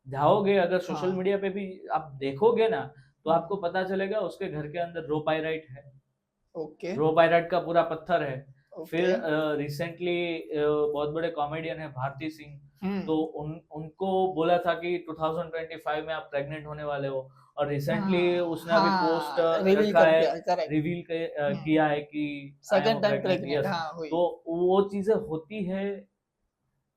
जाओगे, अगर सोशल मीडिया पे भी आप देखोगे ना, तो आपको पता चलेगा उसके घर के अंदर रो पायराइट है। रो पायराइट का पूरा पत्थर है। फिर रिसेंटली बहुत बड़े कॉमेडियन है भारती सिंह, तो उनको बोला था कि 2025 में आप प्रेग्नेंट होने वाले हो, और रिसेंटली उसने अभी पोस्ट रखा है, रिवील किया है कि सेकंड टाइम प्रेग्नेंट। तो वो चीजें होती है,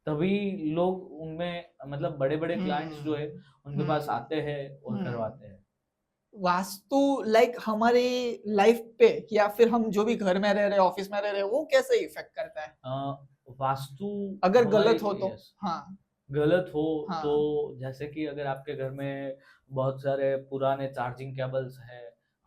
तभी लोग उनमें, मतलब बड़े बड़े क्लाइंट्स जो है उनके पास आते हैं और करवाते हैं। वास्तु लाइक हमारी लाइफ पे, या फिर हम जो भी घर में रह रहे, ऑफिस में रह रहे, वो कैसे इफेक्ट करता है? वास्तु अगर गलत हो तो? गलत हो तो, जैसे कि अगर आपके घर में बहुत सारे पुराने चार्जिंग केबल्स है,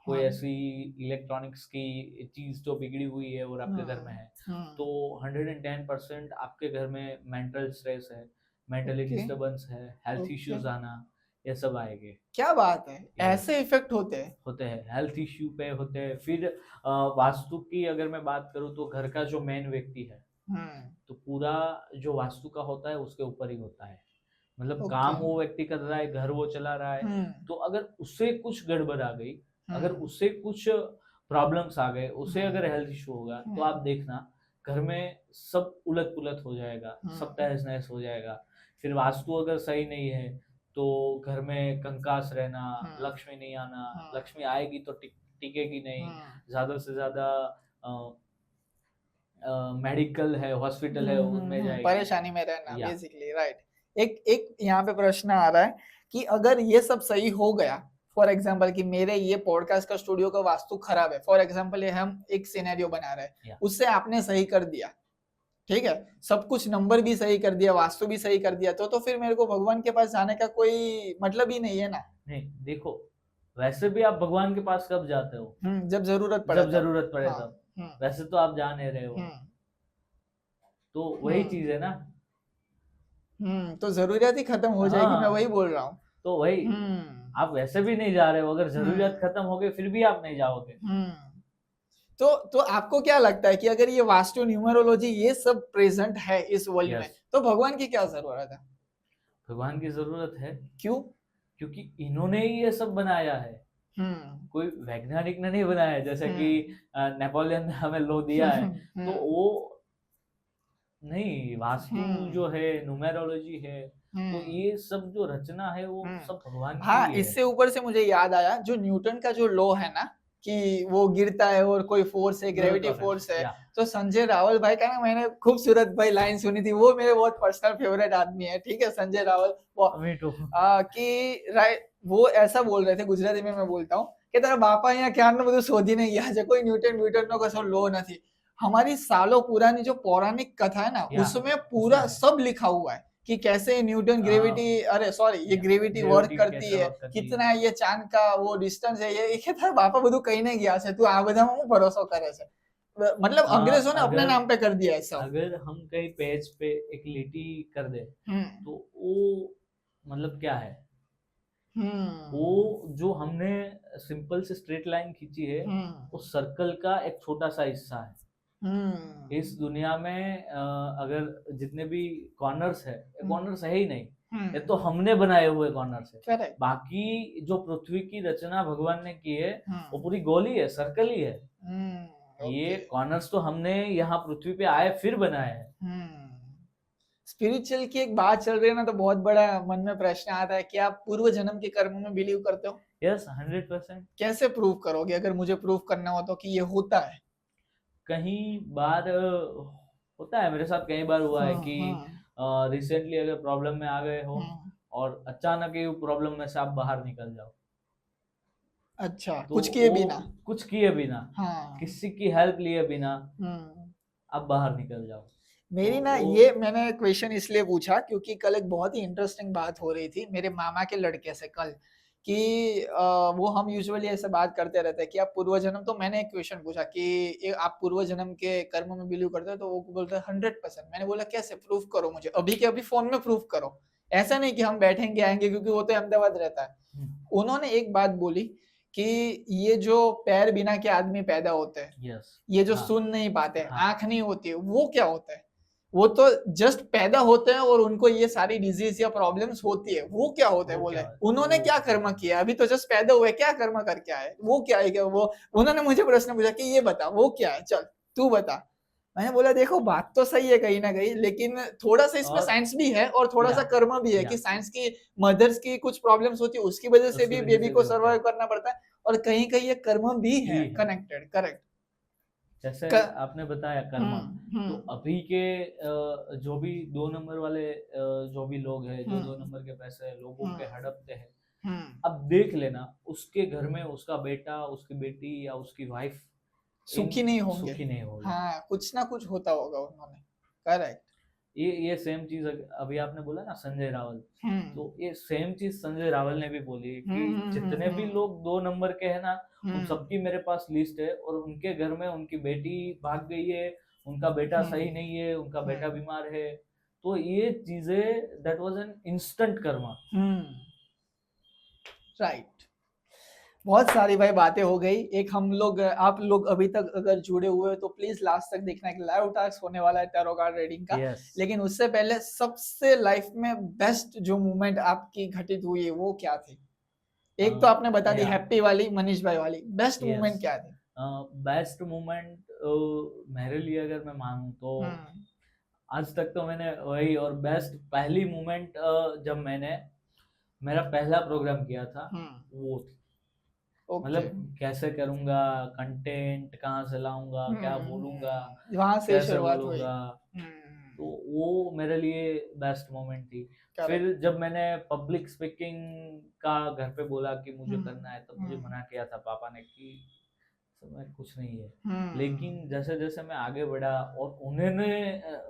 कोई ऐसी इलेक्ट्रॉनिक्स की चीज जो बिगड़ी हुई है और आपके घर में है, तो 110% आपके घर में मेंटल स्ट्रेस है, मेंटली डिस्टर्बेंस है, हेल्थ इश्यूज आना, ये सब आएंगे। क्या बात है, ऐसे इफेक्ट होते हैं हेल्थ इश्यू पे होते हैं। फिर वास्तु की अगर मैं बात करूँ तो घर का जो मेन व्यक्ति है, तो पूरा जो वास्तु का होता है उसके ऊपर ही होता है, मतलब काम वो व्यक्ति कर रहा है, घर वो चला रहा है, तो अगर उससे कुछ गड़बड़ आ गई, अगर उससे कुछ प्रॉब्लम्स आ गए, उससे अगर हेल्थ इशू होगा, तो आप देखना घर में सब उलट पुलट हो जाएगा, सब तहस नहस हो जाएगा। फिर वास्तु अगर सही नहीं है तो घर में कंकास रहना, लक्ष्मी नहीं आना, लक्ष्मी आएगी तो टिकेगी नहीं, ज्यादा से ज्यादा मेडिकल है, हॉस्पिटल है, उनमें जाएगी, परेशानी में रहना बेसिकली, राइट। एक यहाँ पे प्रश्न आ रहा है कि अगर ये सब सही हो गया, फॉर एग्जाम्पल कि मेरे ये पॉडकास्ट का स्टूडियो का वास्तु खराब है, फॉर एग्जाम्पल ये हम एक सिनेरियो बना रहे हैं, उससे आपने सही कर दिया, ठीक है, सब कुछ नंबर भी सही कर दिया, वास्तु भी सही कर दिया, तो फिर मेरे को भगवान के पास जाने का कोई मतलब ही नहीं है ना। नहीं देखो, वैसे भी आप भगवान के पास कब जाते हो? जब जरूरत पड़े जब जरूरत पड़े हाँ, तब। वैसे तो आप जा नहीं रहे हो, तो वही चीज है ना। तो जरूरियात ही खत्म हो जाएगी, मैं वही बोल रहा हूँ। तो वही, आप वैसे भी नहीं जा रहे हो, अगर जरूरियत खत्म हो गई फिर भी आप नहीं जाओगे। तो आपको क्या लगता है कि अगर ये वास्तु, न्यूमरोलॉजी ये सब प्रेजेंट है इस वर्ल्ड में, तो भगवान की क्या जरूरत है? भगवान की जरूरत है। क्यों? क्योंकि इन्होंने ही ये सब बनाया है। कोई वैज्ञानिक ने नहीं बनाया है, जैसे कि नेपोलियन ने हमें लो दिया है, तो वो नहीं, वास्तु जो है, न्यूमेरोलॉजी है, तो ये सब जो रचना है वो सब भगवान की हाँ, है। इससे ऊपर से मुझे याद आया, जो न्यूटन का जो लॉ है ना, कि वो गिरता है और कोई फोर्स है, ग्रेविटी फोर्स है, तो संजय रावल भाई का ना, मैंने खूबसूरत भाई लाइन सुनी थी, वो मेरे बहुत पर्सनल फेवरेट आदमी है, ठीक है, संजय रावल, कि राइट, वो ऐसा बोल रहे थे, गुजराती में मैं बोलता हूँ, कि तेरा बापा यहाँ क्या બધું શોધી नहीं गया, कोई न्यूटन नो कसो लॉ नहीं। हमारी सालों पुरानी जो पौराणिक कथा है ना, उसमें पूरा सब लिखा हुआ है कि कैसे न्यूटन ग्रेविटी, अरे सॉरी, ये ग्रेविटी वर्क करती है, कितना है ये चांद का वो डिस्टेंस है, ये था बापा બધું કઈ નહીં ગયા છે, તું આ બધામાં હું ભરોસો કરે છે? मतलब अंग्रेजों ने अपने नाम पे कर दिया है सब। अगर हम कहीं पेज पे एक लिटी कर दे, तो वो मतलब क्या है, वो जो हमने सिंपल से स्ट्रेट लाइन खींची है, वो सर्कल का एक छोटा सा हिस्सा है। इस दुनिया में अगर जितने भी कॉर्नर्स है, कॉर्नर्स है ही नहीं, ये तो हमने बनाए हुए कॉर्नर्स है। बाकी जो पृथ्वी की रचना भगवान ने की है, वो पूरी गोली है, सर्कल ही है। ये कॉर्नर्स तो हमने यहाँ पृथ्वी पे आए फिर बनाए हैं। स्पिरिचुअल की एक बात चल रही है ना, तो बहुत बड़ा मन में प्रश्न आता है कि आप पूर्व जन्म के कर्मों में बिलीव करते हो? यस, 100%। कैसे प्रूव करोगे, अगर मुझे प्रूव करना हो तो कि ये होता है? कहीं बार होता है, मेरे साथ कई बार हुआ है कि रिसेंटली अगर प्रॉब्लम में आ गए हो और अचानक ही प्रॉब्लम में से आप बाहर निकल जाओ। अच्छा, तो कुछ किए बिना, किसी की हेल्प लिए बिना आप बाहर निकल जाओ। मेरी ना, ये मैंने क्वेश्चन इसलिए पूछा क्योंकि कल एक बहुत ही इंटरेस्टिंग बात हो रही थी मेरे मामा के लड़के से कल, कि वो हम यूजुअली ऐसे बात करते रहते हैं कि आप पूर्व जन्म, तो मैंने एक क्वेश्चन पूछा कि आप पूर्व जन्म के कर्म में बिलीव करते हो? तो वो बोलते हैं 100%। मैंने बोला कैसे, प्रूफ करो मुझे, अभी के अभी फोन में प्रूफ करो, ऐसा नहीं कि हम बैठेंगे आएंगे, क्योंकि वो तो अहमदाबाद रहता है। उन्होंने एक बात बोली कि ये जो पैर बिना के आदमी पैदा होते हैं, ये जो सुन नहीं पाते, आंख नहीं होती, वो क्या होता है? वो तो जस्ट पैदा होते हैं और उनको ये सारी डिजीज या प्रॉब्लम्स होती है, वो क्या होता है? बोले उन्होंने क्या कर्म किया, अभी तो जस्ट पैदा हुए, क्या कर्म करके आए, वो क्या है? क्या वो, उन्होंने मुझे प्रश्न पूछा कि ये बता वो क्या है, चल तू बता। मैंने बोला देखो, बात तो सही है कहीं ना कहीं, लेकिन थोड़ा सा इसमें साइंस भी है और थोड़ा सा कर्म भी है, कि साइंस की मदर्स की कुछ प्रॉब्लम्स होती है, उसकी वजह से भी बेबी को सर्वाइव करना पड़ता है, और कहीं कहीं ये कर्म भी है कनेक्टेड। करेक्ट, जैसे आपने बताया कर्म, तो अभी के जो भी 2 नंबर वाले जो भी लोग हैं, जो 2 नंबर के पैसे लोगों के हड़पते हैं, अब देख लेना उसके घर में उसका बेटा, उसकी बेटी या उसकी वाइफ सुखी नहीं होंगे। हाँ, कुछ ना कुछ होता होगा उन्होंने। करेक्ट। ये सेम चीज अभी आपने बोला ना संजय रावल, तो ये सेम चीज संजय रावल ने भी बोली कि जितने भी लोग 2 नंबर के हैं ना, उन सबकी मेरे पास लिस्ट है, और उनके घर में उनकी बेटी भाग गई है, उनका बेटा सही नहीं है, उनका बेटा बीमार है, तो ये चीजें that was an instant Karma. Right. बहुत सारी भाई बातें हो गई। एक हम लोग, आप लोग अभी तक अगर जुड़े हुए हो तो प्लीज लास्ट तक देखना, एक लाइव टास्क होने वाला है टैरो कार्ड रीडिंग का। लेकिन उससे पहले सबसे लाइफ में बेस्ट जो मूवमेंट आपकी घटित हुई है वो क्या थी? एक तो आपने बता दी हैप्पी वाली, मनीष भाई वाली, बेस्ट मूवमेंट क्या थी? बेस्ट मूवमेंट मेरे लिए अगर मैं मानूं तो आज तक तो मैंने वही, और बेस्ट पहली मूवमेंट जब मैंने मेरा पहला प्रोग्राम किया था वो थी। मतलब कैसे करूंगा, कंटेंट कहाँ से लाऊंगा, क्या बोलूंगा, वहां से शुरुआत हुई। तो वो मेरे लिए बेस्ट मोमेंट थी। फिर जब मैंने पब्लिक स्पीकिंग का घर पे बोला कि मुझे करना है, तब मुझे मना किया था पापा ने कि समय कुछ नहीं है। लेकिन जैसे जैसे मैं आगे बढ़ा और उन्होंने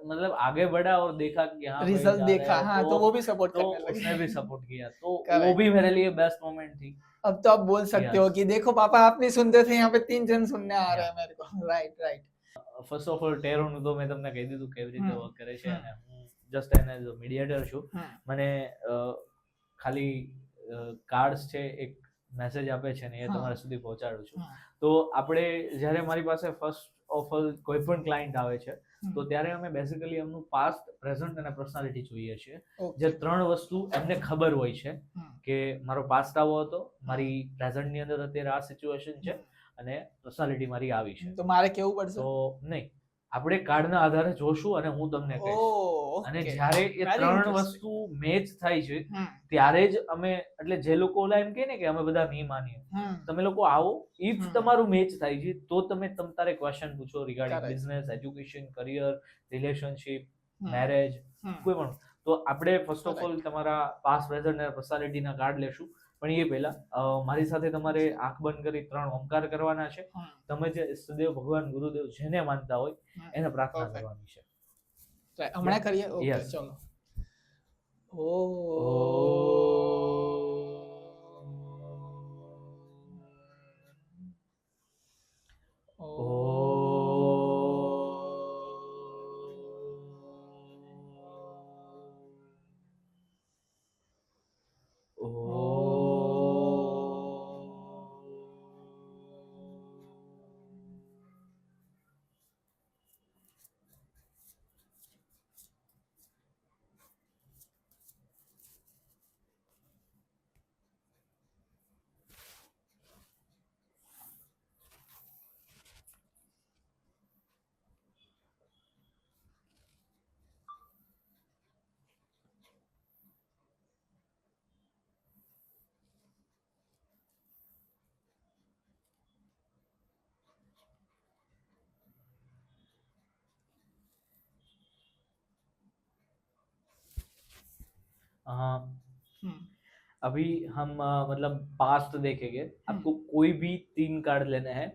मतलब आगे बढ़ा और देखा कि हाँ भाई रिजल्ट जा देखा, रहे हैं, हाँ, तो वो भी सपोर्ट तो करने उसने भी लगे। सपोर्ट किया, तो वो करेक्ट। भी मेरे लिए बेस्ट मोमेंट थी। अब तो आप बोल सकते हो यस कि देखो पापा आप नहीं सुनते थे, यहाँ पे 3 जन सुनने आ रहे या हैं मेरे को। Right right. First of all ટેરોનું તો મેં તમને કહી દીધું કેવી રીતે હમ વર્ક કરે છે, હમ અને હું જસ્ટ એને એઝ મીડિયેટર છું. હમ મને ખાલી કાર્ડ્સ છે એક મેસેજ આપે છે ને એ હા તમારા સુધી પહોંચાડું છું. હા તો આપણે જ્યારે મારી પાસે ફર્સ્ટ ઓફ ઓલ કોઈ પણ ક્લાયન્ટ આવે છે હમ તો ત્યારે અમે બેસિકલી એમનું પાસ્ટ, પ્રેઝન્ટ અને પર્સનાલિટી જોઈએ છીએ. ઓકે જે 3 વસ્તુ એમને ખબર હોય છે હમ કે મારો પાસ્ટ આવો હતો, મારી પ્રેઝન્ટની અંદર અત્યારે આ સિચ્યુએશન છે, અને પર્સનાલિટી મારી આવી છે. તો મારે કેવું પડશે? તો નહીં, આપણે કાર્ડના આધારે જોશું અને હું તમને ઓ કહીશ. અને ઓકે, જ્યારે એ વેરી 3 ઇન્ટરેસ્ટિંગ. વસ્તુ મેચ થાય છે હમ ત્યારે જ અમે, એટલે જે લોકો ઓલા એમ કહે ને કે અમે બધા નહીં માનીએ, હમ તમે લોકો આવો, ઇફ હમ. તમારું મેચ થાય છે તો તમે તારે ક્વેશ્ચન પૂછો regarding Correct. Business, education, career, relationship, hmm. Marriage, hmm. કોઈ પણ. તો આપણે ફર્સ્ટ ઓફ ઓલ Correct. તમારા પાસ્ટ, પ્રેઝન્ટ અને પર્સનાલિટીના કાર્ડ લેશું. પણ એ પહેલા મારી સાથે તમારે આંખ બંધ કરી 3 ઓમકાર કરવાના છે. હમ. તમે જે ઈષ્ટદેવ, ભગવાન, ગુરુદેવ જેને માનતા હોય હમ. એને પ્રાર્થના Perfect. કરવાની છે. Right. હમણાં કરીએ? Okay Yes. ચલો. अभी हम मतलब पास्ट देखेंगे. आपको कोई भी 3 कार्ड लेने हैं,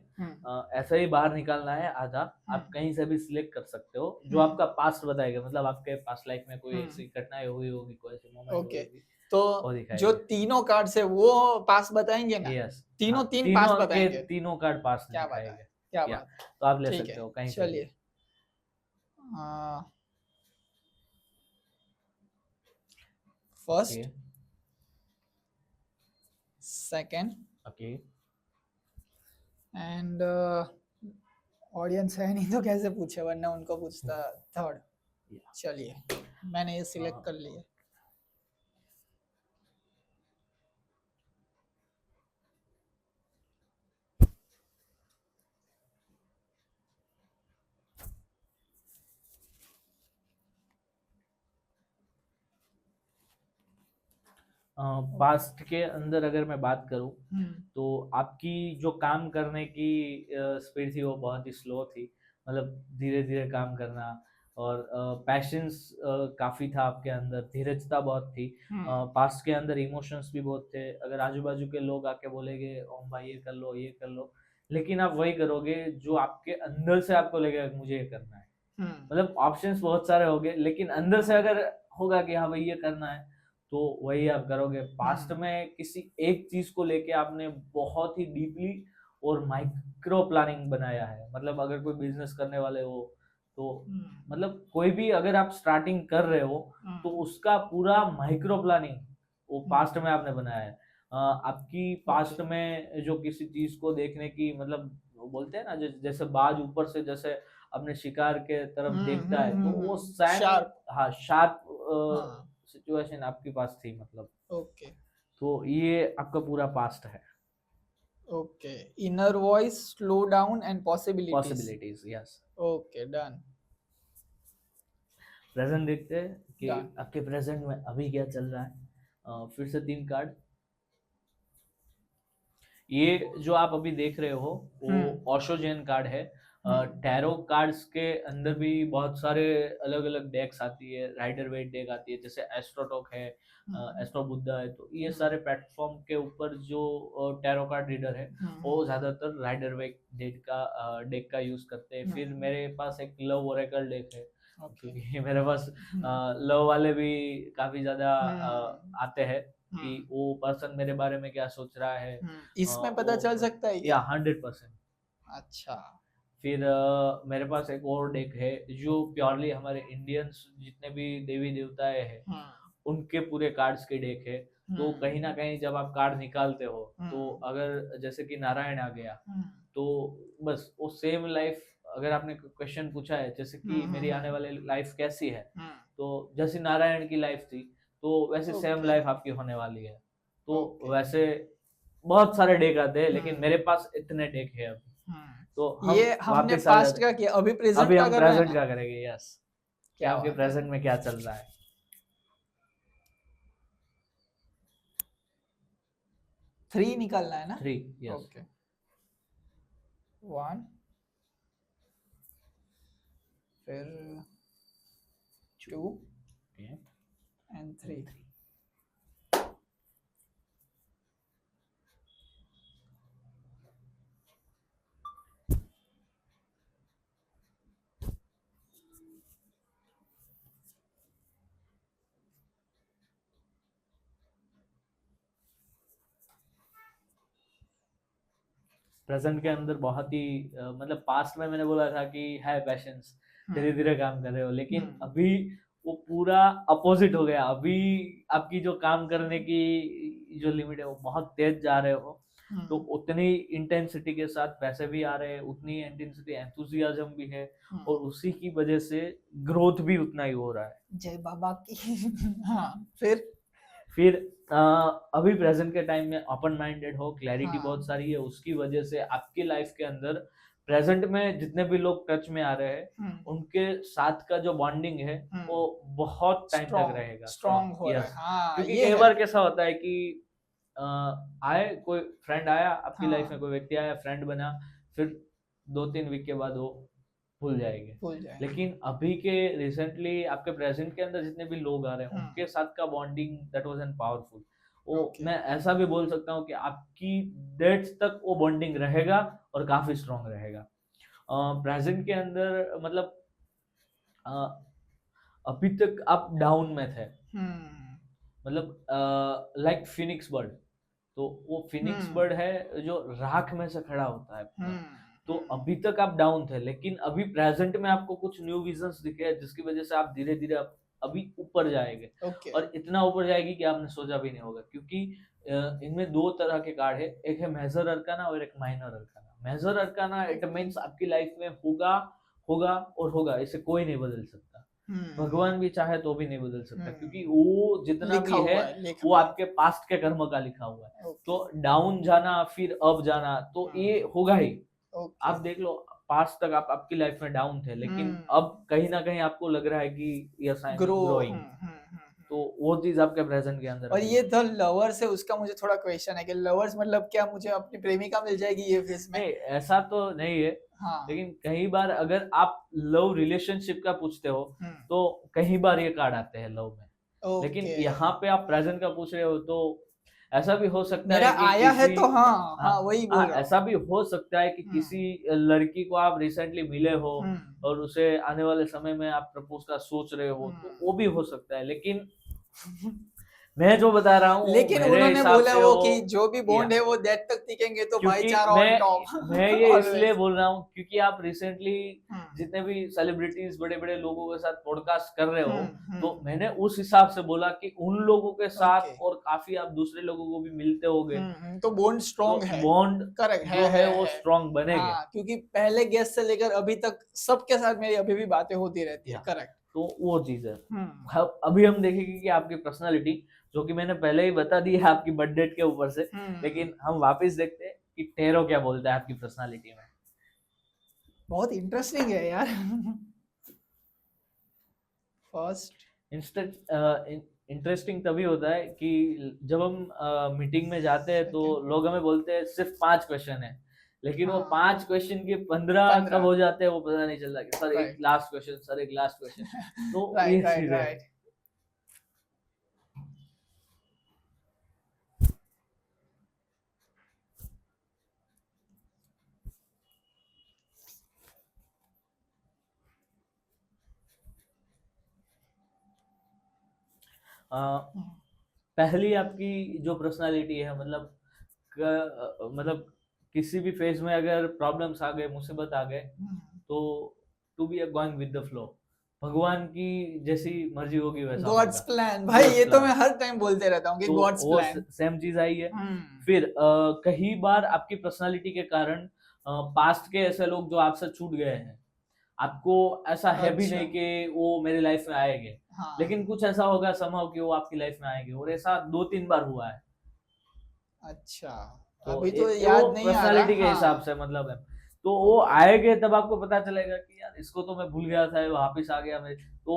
ऐसा ही बाहर निकालना है आधा. आप कहीं से भी सिलेक्ट कर सकते हो जो आपका पास्ट बताएगा, मतलब आपके पास्ट लाइफ में कोई ऐसी घटनाएं हुई होगी, कोई ऐसी मोमेंट हुई ओके, होगी, तो वो दिखाएगा. जो तीनों कार्ड से वो पास बताएंगे ना? यस, तीनों तीन पास के बताएंगे. तीनों कार्ड पास्ट क्या बात है, दिखाएंगे. क्या या, बात है. तो आप ले ठीक सकते है, हो कहीं से. चलिए. First, second, okay. And audience है नहीं तो कैसे पूछे, वरना उनको पूछता थर्ड. चलिए, मैंने ये सिलेक्ट कर लिया. पास्ट के अंदर अगर मैं बात करूं तो आपकी जो काम करने की स्पीड थी वो बहुत ही स्लो थी. मतलब धीरे धीरे काम करना, और पैशंस काफ़ी था आपके अंदर, धीरजता बहुत थी. पास्ट के अंदर इमोशंस भी बहुत थे. अगर आजू बाजू के लोग आके बोलेंगे ओम भाई ये कर लो, ये कर लो, लेकिन आप वही करोगे जो आपके अंदर से आपको लगेगा कि मुझे ये करना है. मतलब ऑप्शंस बहुत सारे होंगे, लेकिन अंदर से अगर होगा कि हाँ भाई ये करना है तो वही आप करोगे. पास्ट में किसी एक चीज को लेके आपने बहुत ही डीपली और माइक्रो प्लानिंग बनाया है. मतलब अगर कोई बिजनेस करने वाले हो तो मतलब कोई भी अगर आप स्टार्टिंग कर रहे हो तो उसका पूरा माइक्रो प्लानिंग वो पास्ट में आपने बनाया है. आपकी पास्ट में जो किसी चीज को देखने की, मतलब वो बोलते हैं ना जैसे बाज ऊपर से जैसे अपने शिकार के तरफ देखता है, तो वो शार्प. हाँ शार्प सिचुएशन आपके पास थी. मतलब ओके, तो ये आपका पूरा पास्ट है. Okay. Inner voice, slow down and possibilities. Yes. Okay, done. Present देखते हैं कि Done. आपके प्रेजेंट में अभी क्या चल रहा है. फिर से 3 कार्ड. ये जो आप अभी देख रहे हो वो ओशो जैन कार्ड है. टैरो कार्ड्स के अंदर भी बहुत सारे अलग अलग डेक्स आती है, राइडर वेट डेक आती है, जैसे एस्ट्रोटॉक है, एस्ट्रो बुद्धा है। तो ये सारे प्लेटफॉर्म के ऊपर जो टैरो कार्ड रीडर है वो ज्यादातर राइडर वेट डेक का यूज करते हैं। फिर मेरे पास एक लव ओरेकल डेक है, क्योंकि मेरे पास लव वाले भी काफी ज्यादा आते हैं कि वो पर्सन मेरे बारे में क्या सोच रहा है, इसमें पता चल सकता है या 100%। अच्छा। फिर मेरे पास एक और डेक है जो प्योरली हमारे इंडियंस जितने भी देवी देवताएं हैं उनके पूरे कार्ड्स के डेक है। तो कहीं ना कहीं जब आप कार्ड निकालते हो तो अगर जैसे कि नारायण आ गया तो बस वो सेम लाइफ, अगर आपने क्वेश्चन पूछा है जैसे कि मेरी आने वाली लाइफ कैसी है, तो जैसे नारायण की लाइफ थी तो वैसे सेम लाइफ आपकी होने वाली है। तो वैसे बहुत सारे डेक आते हैं, लेकिन मेरे पास इतने डेक है अभी। तो ये हमने पास्ट का किया, अभी प्रेजेंट अभी का हम कर रहे हैं प्रेजेंट ना? का करेंगे। यस, क्या आपके प्रेजेंट में क्या चल रहा है? 3 निकालना है ना? 3, यस। ओके, 1 फिर 2 एंड 3। प्रेजेंट के अंदर बहुत ही मतलब पास्ट में मैंने बोला था कि है पैशंस, धीरे धीरे काम कर रहे हो, लेकिन अभी वो पूरा अपोजिट हो गया। अभी आपकी जो काम करने की जो लिमिट है वो बहुत तेज जा रहे हो, तो उतनी इंटेंसिटी के साथ पैसे भी आ रहे हैं, उतनी इंटेंसिटी एंथुसियाज्म भी है, और उसी की वजह से ग्रोथ भी उतना ही हो रहा है। जय बाबा की। हाँ, फिर अभी प्रेजेंट के टाइम में ओपन माइंडेड हो, क्लैरिटी बहुत सारी है, उसकी वजह से आपकी लाइफ के अंदर प्रेजेंट में जितने भी लोग टच में आ रहे हैं उनके साथ का जो बॉन्डिंग है वो बहुत टाइम तक रहेगा, स्ट्रॉन्ग हो रहा है। हाँ, क्योंकि कई बार कैसा होता है कि आए कोई फ्रेंड आया आपकी लाइफ में, कोई व्यक्ति आया, फ्रेंड बना, फिर 2-3 वीक के बाद वो भूल जाएंगे। लेकिन अभी के रिसेंटली आपके प्रेजेंट के अंदर जितने भी लोग आ रहे हैं उनके साथ का bonding that was N powerful. वो मैं ऐसा भी बोल सकता हूँ कि आपकी डेथ तक वो बॉन्डिंग रहेगा और काफी स्ट्रॉन्ग रहेगा। प्रेजेंट के अंदर मतलब अभी तक आप डाउन में थे, मतलब लाइक फिनिक्स बर्ड, तो वो फिनिक्स बर्ड है जो राख में से खड़ा होता है। तो अभी तक आप डाउन थे, लेकिन अभी प्रेजेंट में आपको कुछ न्यू विजन्स दिखे हैं जिसकी वजह से आप धीरे धीरे अभी ऊपर जाएंगे। और इतना ऊपर जाएगी कि आपने सोचा भी नहीं होगा, क्योंकि इनमें 2 तरह के कार्ड है, एक है मेजर अरकाना और एक minor arcana. Major arcana it means आपकी लाइफ में होगा और होगा, इसे कोई नहीं बदल सकता, भगवान भी चाहे तो भी नहीं बदल सकता, क्योंकि वो जितना भी है वो आपके पास्ट के कर्म का लिखा हुआ है। तो डाउन जाना फिर अप जाना तो ये होगा ही। आप देख लो, पास्ट तक आप आपकी लाइफ में डाउन थे, लेकिन अब कहीं ना कहीं आपको लग रहा है कि यस आई एम ग्रोइंग। तो वो चीज आपके प्रेजेंट के अंदर। और ये द लवर्स है, उसका मुझे थोड़ा क्वेश्चन है कि लवर्स मतलब क्या मुझे अपनी प्रेमिका मिल जाएगी ये फेस में? नहीं, ऐसा तो नहीं है। हाँ। लेकिन कई बार अगर आप लव रिलेशनशिप का पूछते हो तो कई बार ये कार्ड आते हैं लव में। लेकिन यहाँ पे आप प्रेजेंट का पूछ रहे हो तो ऐसा भी हो सकता है कि आया है तो हाँ वही बोल रहा हूं। ऐसा भी हो सकता है कि किसी लड़की को आप रिसेंटली मिले हो और उसे आने वाले समय में आप प्रपोज का सोच रहे हो, तो वो भी हो सकता है। लेकिन मैं जो बता रहा हूँ, लेकिन उन्होंने बोला वो कि जो भी बॉन्ड है वो डेथ तक टिकेंगे, तो भाईचारा ऑन टॉप। मैं ये इसलिए बोल रहा हूँ क्योंकि आप रिसेंटली जितने भी सेलिब्रिटीज बड़े बड़े लोगों के साथ पॉडकास्ट कर रहे हो, तो मैंने उस हिसाब से बोला कि उन लोगों के साथ और काफी आप दूसरे लोगों को भी मिलते होगे, तो बॉन्ड स्ट्रॉन्ग है। बॉन्ड करेक्ट है वो स्ट्रॉन्ग बनेगा। क्योंकि पहले गेस्ट से लेकर अभी तक सबके साथ मेरी अभी भी बातें होती रहती है। करेक्ट, तो वो चीज है। अभी हम देखेंगे कि आपकी पर्सनालिटी, जो कि मैंने पहले ही बता दी है आपकी बर्थ डेट के ऊपर से, लेकिन हम वापस देखते हैं कि टैरो क्या बोलता है आपकी पर्सनालिटी में। बहुत इंटरेस्टिंग है यार। फर्स्ट इंटरेस्टिंग तभी होता है कि जब हम मीटिंग में जाते हैं तो लोग हमें बोलते हैं सिर्फ 5 क्वेश्चन है, लेकिन वो हाँ। 5 क्वेश्चन के 15 15 कब हो जाते हैं वो पता नहीं चलता कि सर एक राइट लास्ट क्वेश्चन, सर एक लास्ट क्वेश्चन। तो ये राइट राइट चीज है। राइट। पहली आपकी जो पर्सनालिटी है, मतलब मतलब किसी भी फेज में अगर प्रॉब्लम्स आ गए, मुसीबत आ गए, तो to be going with the flow, भगवान की जैसी मर्जी होगी वैसा गॉड्स होगा। प्लान भाई, God's ये तो plan। मैं हर टाइम बोलते रहता हूँ कि तो गॉड्स वो प्लान। सेम चीज आई है। हम्म फिर कई बार आपकी पर्सनालिटी के कारण पास्ट के ऐसे लोग जो आपसे छूट गए हैं, आपको ऐसा है भी अच्छा नहीं कि वो मेरी लाइफ में आएंगे, हाँ लेकिन कुछ ऐसा होगा समहाउ कि वो आपकी लाइफ में आएंगे, और ऐसा 2-3 बार हुआ है। अच्छा, तो अभी तो वो याद नहीं आ रहा। पर्सनालिटी के हिसाब हाँ से मतलब है। तो वो ओके आएंगे तब आपको पता चलेगा कि यार इसको तो मैं भूल गया था, ये वापिस आ गया मेरे। तो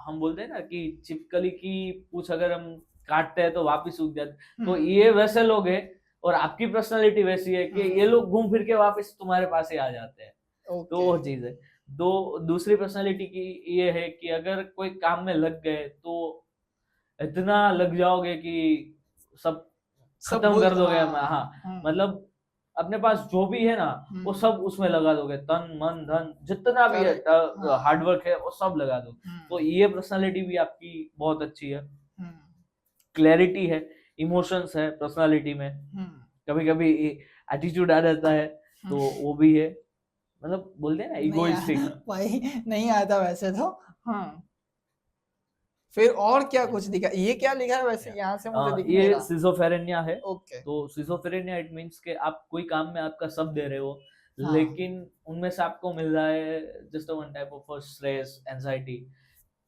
हम बोलते हैं ना कि छिपकली की पूंछ अगर हम काटते हैं तो वापिस उग जाते, तो ये वैसे लोग हैं, और आपकी पर्सनालिटी वैसी है कि ये लोग घूम फिर के वापिस तुम्हारे पास ही आ जाते हैं। तो ओके वो चीज है। दो दूसरी पर्सनालिटी की ये है कि अगर कोई काम में लग गए तो इतना लग जाओगे कि सब सब खत्म भूल कर दोगे। हाँ, हाँ मतलब अपने पास जो भी है ना वो सब उसमें लगा दोगे, तन मन धन जितना भी है, करेक्ट हाँ हार्डवर्क है वो सब लगा दो। तो ये पर्सनालिटी भी आपकी बहुत अच्छी है। क्लैरिटी है, इमोशंस है पर्सनालिटी में, कभी कभी एटीट्यूड आ जाता है तो वो भी है, मतलब बोलते हैं ना नहीं इगोइस्टिक। भाई नहीं आता वैसे तो। हाँ फिर और क्या कुछ दिखा, ये क्या लिखा है वैसे, यहाँ से मुझे दिख नहीं ये रहा। सिजोफ्रेनिया है। ओके तो सिजोफ्रेनिया इट मींस कि आप कोई काम में आपका सब दे रहे हो, हाँ लेकिन उनमें से आपको मिल रहा है just one type of stress, anxiety.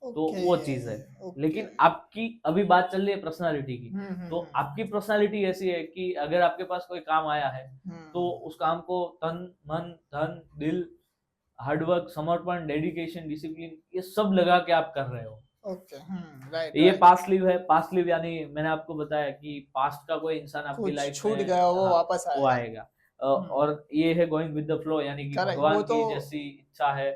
तो ओके वो चीज है। ओके लेकिन आपकी अभी बात चल रही है पर्सनालिटी की, तो आपकी पर्सनालिटी ऐसी है कि अगर आपके पास कोई काम आया है तो उस काम को तन मन धन दिल, हार्डवर्क, समर्पण, डेडिकेशन, डिसिप्लिन, ये सब लगा के आप कर रहे हो। ओके राइट ये राइट। पास्ट लिव है। पास्ट लिव यानी मैंने आपको बताया कि पास्ट का कोई इंसान आपकी कुछ लाइफ छूट में, गया वो हाँ, वापस वो आएगा। आएगा। और ये है गोइंग विद द फ्लो, यानी कि करेक्ट, वो भगवान तो की जैसी इच्छा है।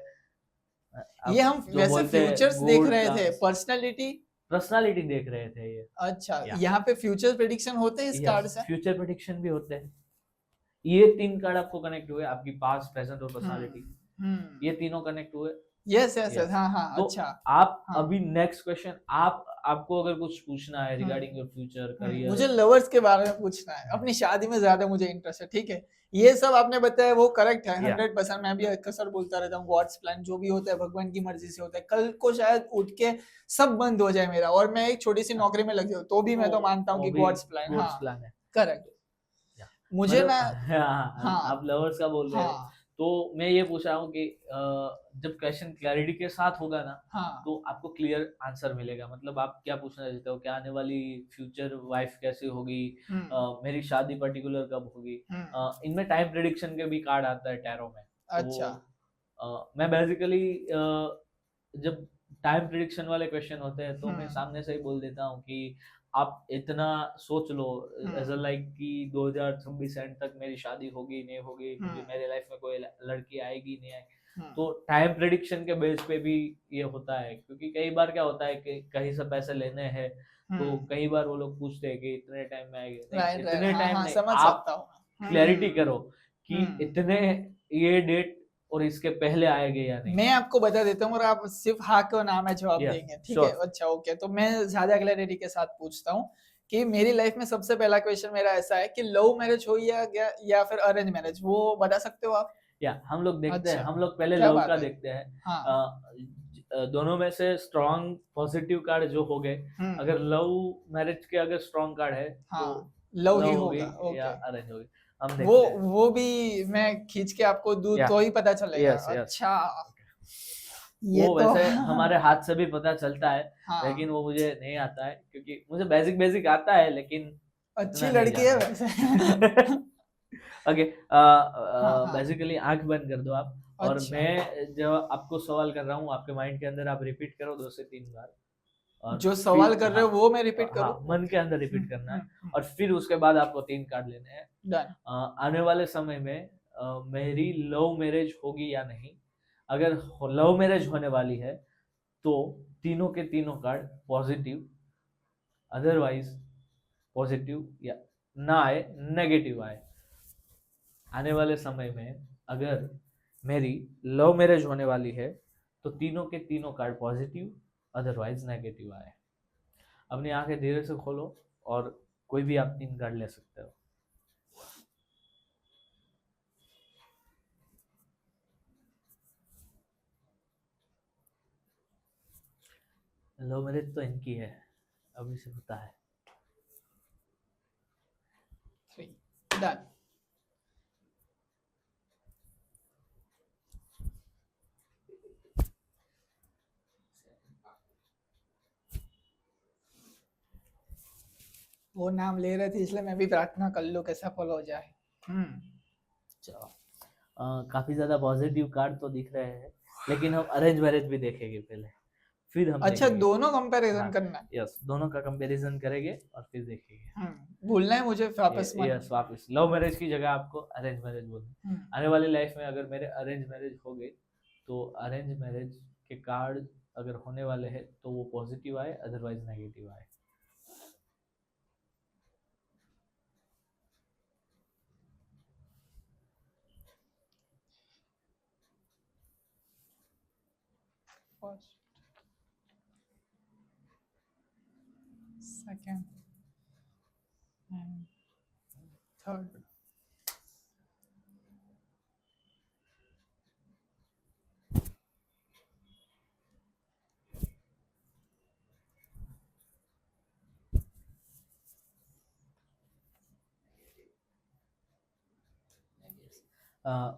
ये हम जो वैसे बोलते हैं फ्यूचर्स देख गॉड रहे का थे, पर्सनालिटी। पर्सनालिटी देख रहे थे ये। अच्छा या यहाँ पे फ्यूचर प्रेडिक्शन होते हैं इस कार्ड से। फ्यूचर प्रेडिक्शन भी होते हैं। ये 3 कार्ड आपको कनेक्ट हुए, आपकी पास्ट, प्रेजेंट और पर्सनालिटी, ये तीनों कनेक्ट हुए। यस यस यस हाँ हाँ तो अच्छा। आप हाँ अभी नेक्स्ट क्वेश्चन, आपको अगर कुछ पूछना है रिगार्डिंग योर फ्यूचर करियर। मुझे लवर्स के बारे में पूछना है, अपनी शादी में ज्यादा मुझे इंटरेस्ट है। ठीक है, ये सब आपने बताया वो करेक्ट है 100%। मैं भी अक्सर बोलता रहता हूँ गॉड्स प्लान जो भी होता है भगवान की मर्जी से होता है। कल को शायद उठ के सब बंद हो जाए मेरा और मैं एक छोटी सी नौकरी में लग जाऊँ, तो भी मैं तो मानता हूँ कि गॉड्स प्लान। हाँ प्लान है। करेक्ट। मुझे मतलब ना हाँ, हाँ आप लवर्स का बोल रहे हो, हाँ तो मैं ये पूछ रहा हूँ कि जब क्वेश्चन क्लैरिटी के साथ होगा ना, हाँ तो आपको क्लियर आंसर मिलेगा। मतलब आप क्या पूछना चाहते हो, क्या आने वाली फ्यूचर वाइफ कैसी होगी, मेरी शादी पर्टिकुलर कब होगी। इनमें टाइम प्रेडिक्शन के भी कार्ड आता है टैरो में। अच्छा तो मैं बेसिकली जब टाइम प्रिडिक्शन वाले क्वेश्चन होते हैं तो मैं सामने से ही बोल देता हूँ कि आप इतना सोच लो एज अ लाइक कि 2026 एंड तक मेरी शादी होगी नहीं होगी, मुझे मेरे लाइफ में कोई लड़की आएगी नहीं आएगी। तो टाइम प्रिडिक्शन के बेस पे भी ये होता है, क्योंकि कई बार क्या होता है कि कहीं से पैसे लेने हैं तो कई बार वो लोग पूछते हैं कि इतने टाइम में आएंगे, नहीं इतने टाइम नहीं, समझ आप सकता हूँ। क्लैरिटी करो कि इतने ये डेट और इसके पहले आएंगे या नहीं। मैं आपको बता देता हूँ और आप सिर्फ हाँ को ना में जवाब देंगे, ठीक है? अच्छा ओके, तो मैं ज्यादा क्लैरिटी के साथ पूछता हूँ कि मेरी लाइफ में सबसे पहला क्वेश्चन मेरा ऐसा है कि लव मैरिज हो या फिर अरेंज मैरिज, वो बता सकते हो आप? या हम लोग देखते हैं, अच्छा, हम लोग पहले क्या लव बात का है? देखते हैं। हाँ दोनों में से स्ट्रॉन्ग पॉजिटिव कार्ड जो हो गए, अगर लव मैरिज के अगर स्ट्रॉन्ग कार्ड है तो लव ही लव होगा। होगी या ओके, अरेंज होगी, हम देखते हैं। वो भी मैं खींच के आपको दूं तो ही पता चलेगा। अच्छा ये वो तो वैसे हमारे हाथ से भी पता चलता है, हाँ लेकिन वो मुझे नहीं आता है क्योंकि मुझे बेसिक आता है, लेकिन अच्छी लड़की है वैसे। ओके, हाँ हाँ बेसिकली आंख बंद कर दो आप, और अच्छा मैं जो आपको सवाल कर रहा हूँ आपके माइंड के अंदर आप रिपीट करो 2 से 3 बार। और जो सवाल फिर- कर रहे हो हाँ, वो मैं रिपीट करूं? हाँ, मन के अंदर रिपीट करना है हम्म, और फिर उसके बाद आपको 3 कार्ड लेने हैं। डन। आने वाले समय में मेरी लव मैरिज होगी या नहीं। अगर लव मैरिज होने वाली है तो तीनों के तीनों कार्ड पॉजिटिव, अदरवाइज पॉजिटिव या ना आए, नेगेटिव आए। आने वाले समय में अगर मेरी लव मैरिज होने वाली है तो तीनों के तीनों कार्ड पॉजिटिव, अदरवाइज नेगेटिव आए। अपनी आंखें धीरे से खोलो और कोई भी आप 3 कार्ड ले सकते हो। लव मैरिज तो इनकी है, अभी से पता है। 3 डन। वो नाम ले रहे थे इसलिए मैं भी प्रार्थना कर लूं कैसा फॉल हो जाए। चलो, काफी ज्यादा पॉजिटिव कार्ड तो दिख रहे हैं, लेकिन हम अरेंज मैरिज भी देखेंगे पहले, फिर हम अच्छा देखेंगे। दोनों कंपैरिजन हाँ, करना है। यस, दोनों का कंपैरिजन करेंगे और फिर देखेंगे। भूलना है मुझे वापस मत। यस, वापस लव मैरिज की जगह आपको अरेंज मैरिज बोलना। आने वाली लाइफ में अगर मेरे अरेंज मैरिज हो गए तो अरेंज मैरिज के कार्ड अगर होने वाले हैं तो वो पॉजिटिव आए, अदरवाइज नेगेटिव आए। First, second and third.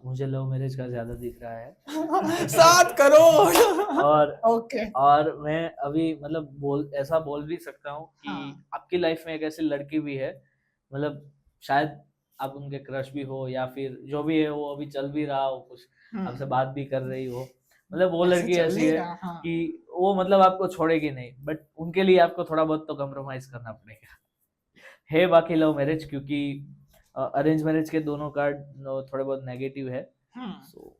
मुझे लव मैरिज का ज्यादा दिख रहा है 7 करोड़। और ओके और मैं अभी मतलब ऐसा बोल भी सकता हूँ कि हाँ। आपकी लाइफ में एक ऐसी लड़की भी है, मतलब शायद आप उनके क्रश भी हो या फिर जो भी है वो अभी चल भी रहा हो, कुछ आपसे बात भी कर रही हो, मतलब वो ऐसे लड़की चल ऐसी ही है रहा, हाँ। कि वो मतलब आपको छोड़ेगी नहीं, बट उनके लिए आपको थोड़ा बहुत तो कॉम्प्रोमाइज करना पड़ेगा। है बाकी लव मैरिज, क्योंकि अरेंज मैरिज के दोनों कार्ड थोड़े बहुत नेगेटिव है। So,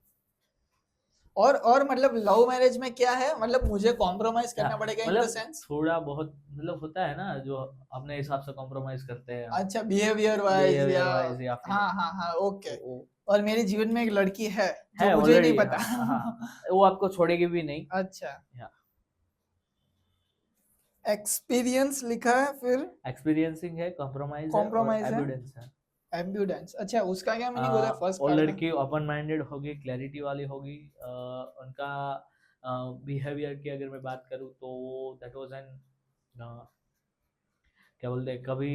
और मतलब लव मैरिज में क्या है, मतलब मुझे कॉम्प्रोमाइज करना पड़ेगा इन द मतलब सेंस? थोड़ा बहुत मतलब होता है ना जो अपने हिसाब से कॉम्प्रोमाइज करते हैं। अच्छा बिहेवियर वाइज Behavior-wise या या फिर हाँ ओके। वो और मेरे जीवन में एक लड़की है जो है मुझे already, नहीं पता। हाँ, वो आपको छोड़ेगी भी नहीं। अच्छा या एक्सपीरियंस लिखा है, फिर एक्सपीरियंसिंग है, कॉम्प्रोमाइज है और कॉम्प्रोमाइज है, एविडेंस है। एम्बुडेंस। अच्छा उसका क्या मीनिंग होता है फर्स्ट वो पार्ट में? लड़की ओपन माइंडेड होगी, क्लैरिटी वाली होगी। उनका बिहेवियर की अगर मैं बात करूँ तो दैट वाज एन क्या बोलते हैं, कभी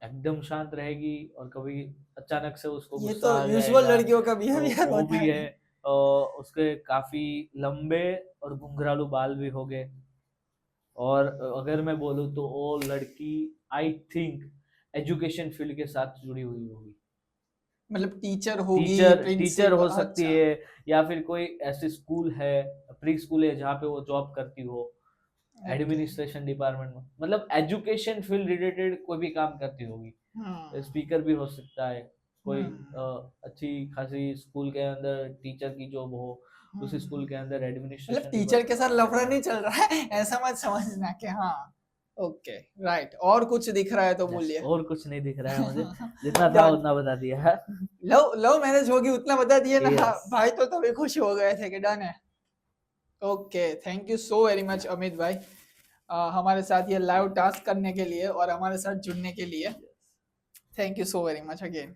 एकदम शांत रहेगी और कभी अचानक से उसको ये गुस्सा तो आ यूजुअल जाएगा, लड़कियों का तो बिहेवियर वो होता भी है। है। उसके काफी लंबे और घुंघरालू बाल भी हो गए। और अगर मैं बोलूँ तो वो लड़की आई थिंक एजुकेशन फील्ड के साथ जुड़ी हुई होगी। मतलब टीचर होगी, टीचर प्रिंसिपल? हो सकती अच्छा है या फिर कोई ऐसी स्कूल है, प्री स्कूल है जहाँ पे वो जॉब करती हो, एडमिनिस्ट्रेशन डिपार्टमेंट में, मतलब एजुकेशन फील्ड रिलेटेड कोई भी काम करती होगी। स्पीकर भी हो सकता है, कोई अच्छी खासी स्कूल के अंदर टीचर की जॉब हो, उस स्कूल के अंदर मतलब एडमिनिस्ट्रेशन टीचर के साथ लफड़ा नहीं चल रहा है ऐसा मत समझना कि हाँ ओके राइट। और कुछ दिख रहा है तो बोलिए। और कुछ नहीं दिख रहा है मुझे, जितना था उतना बता दिया। लव मैरिज होगी उतना बता दिए ना। Yes. भाई तो तभी खुश हो गए थे कि डन है। Okay thank you so very much Amit भाई, हमारे साथ ये लाइव टास्क करने के लिए और हमारे साथ जुड़ने के लिए। Thank you so very much again.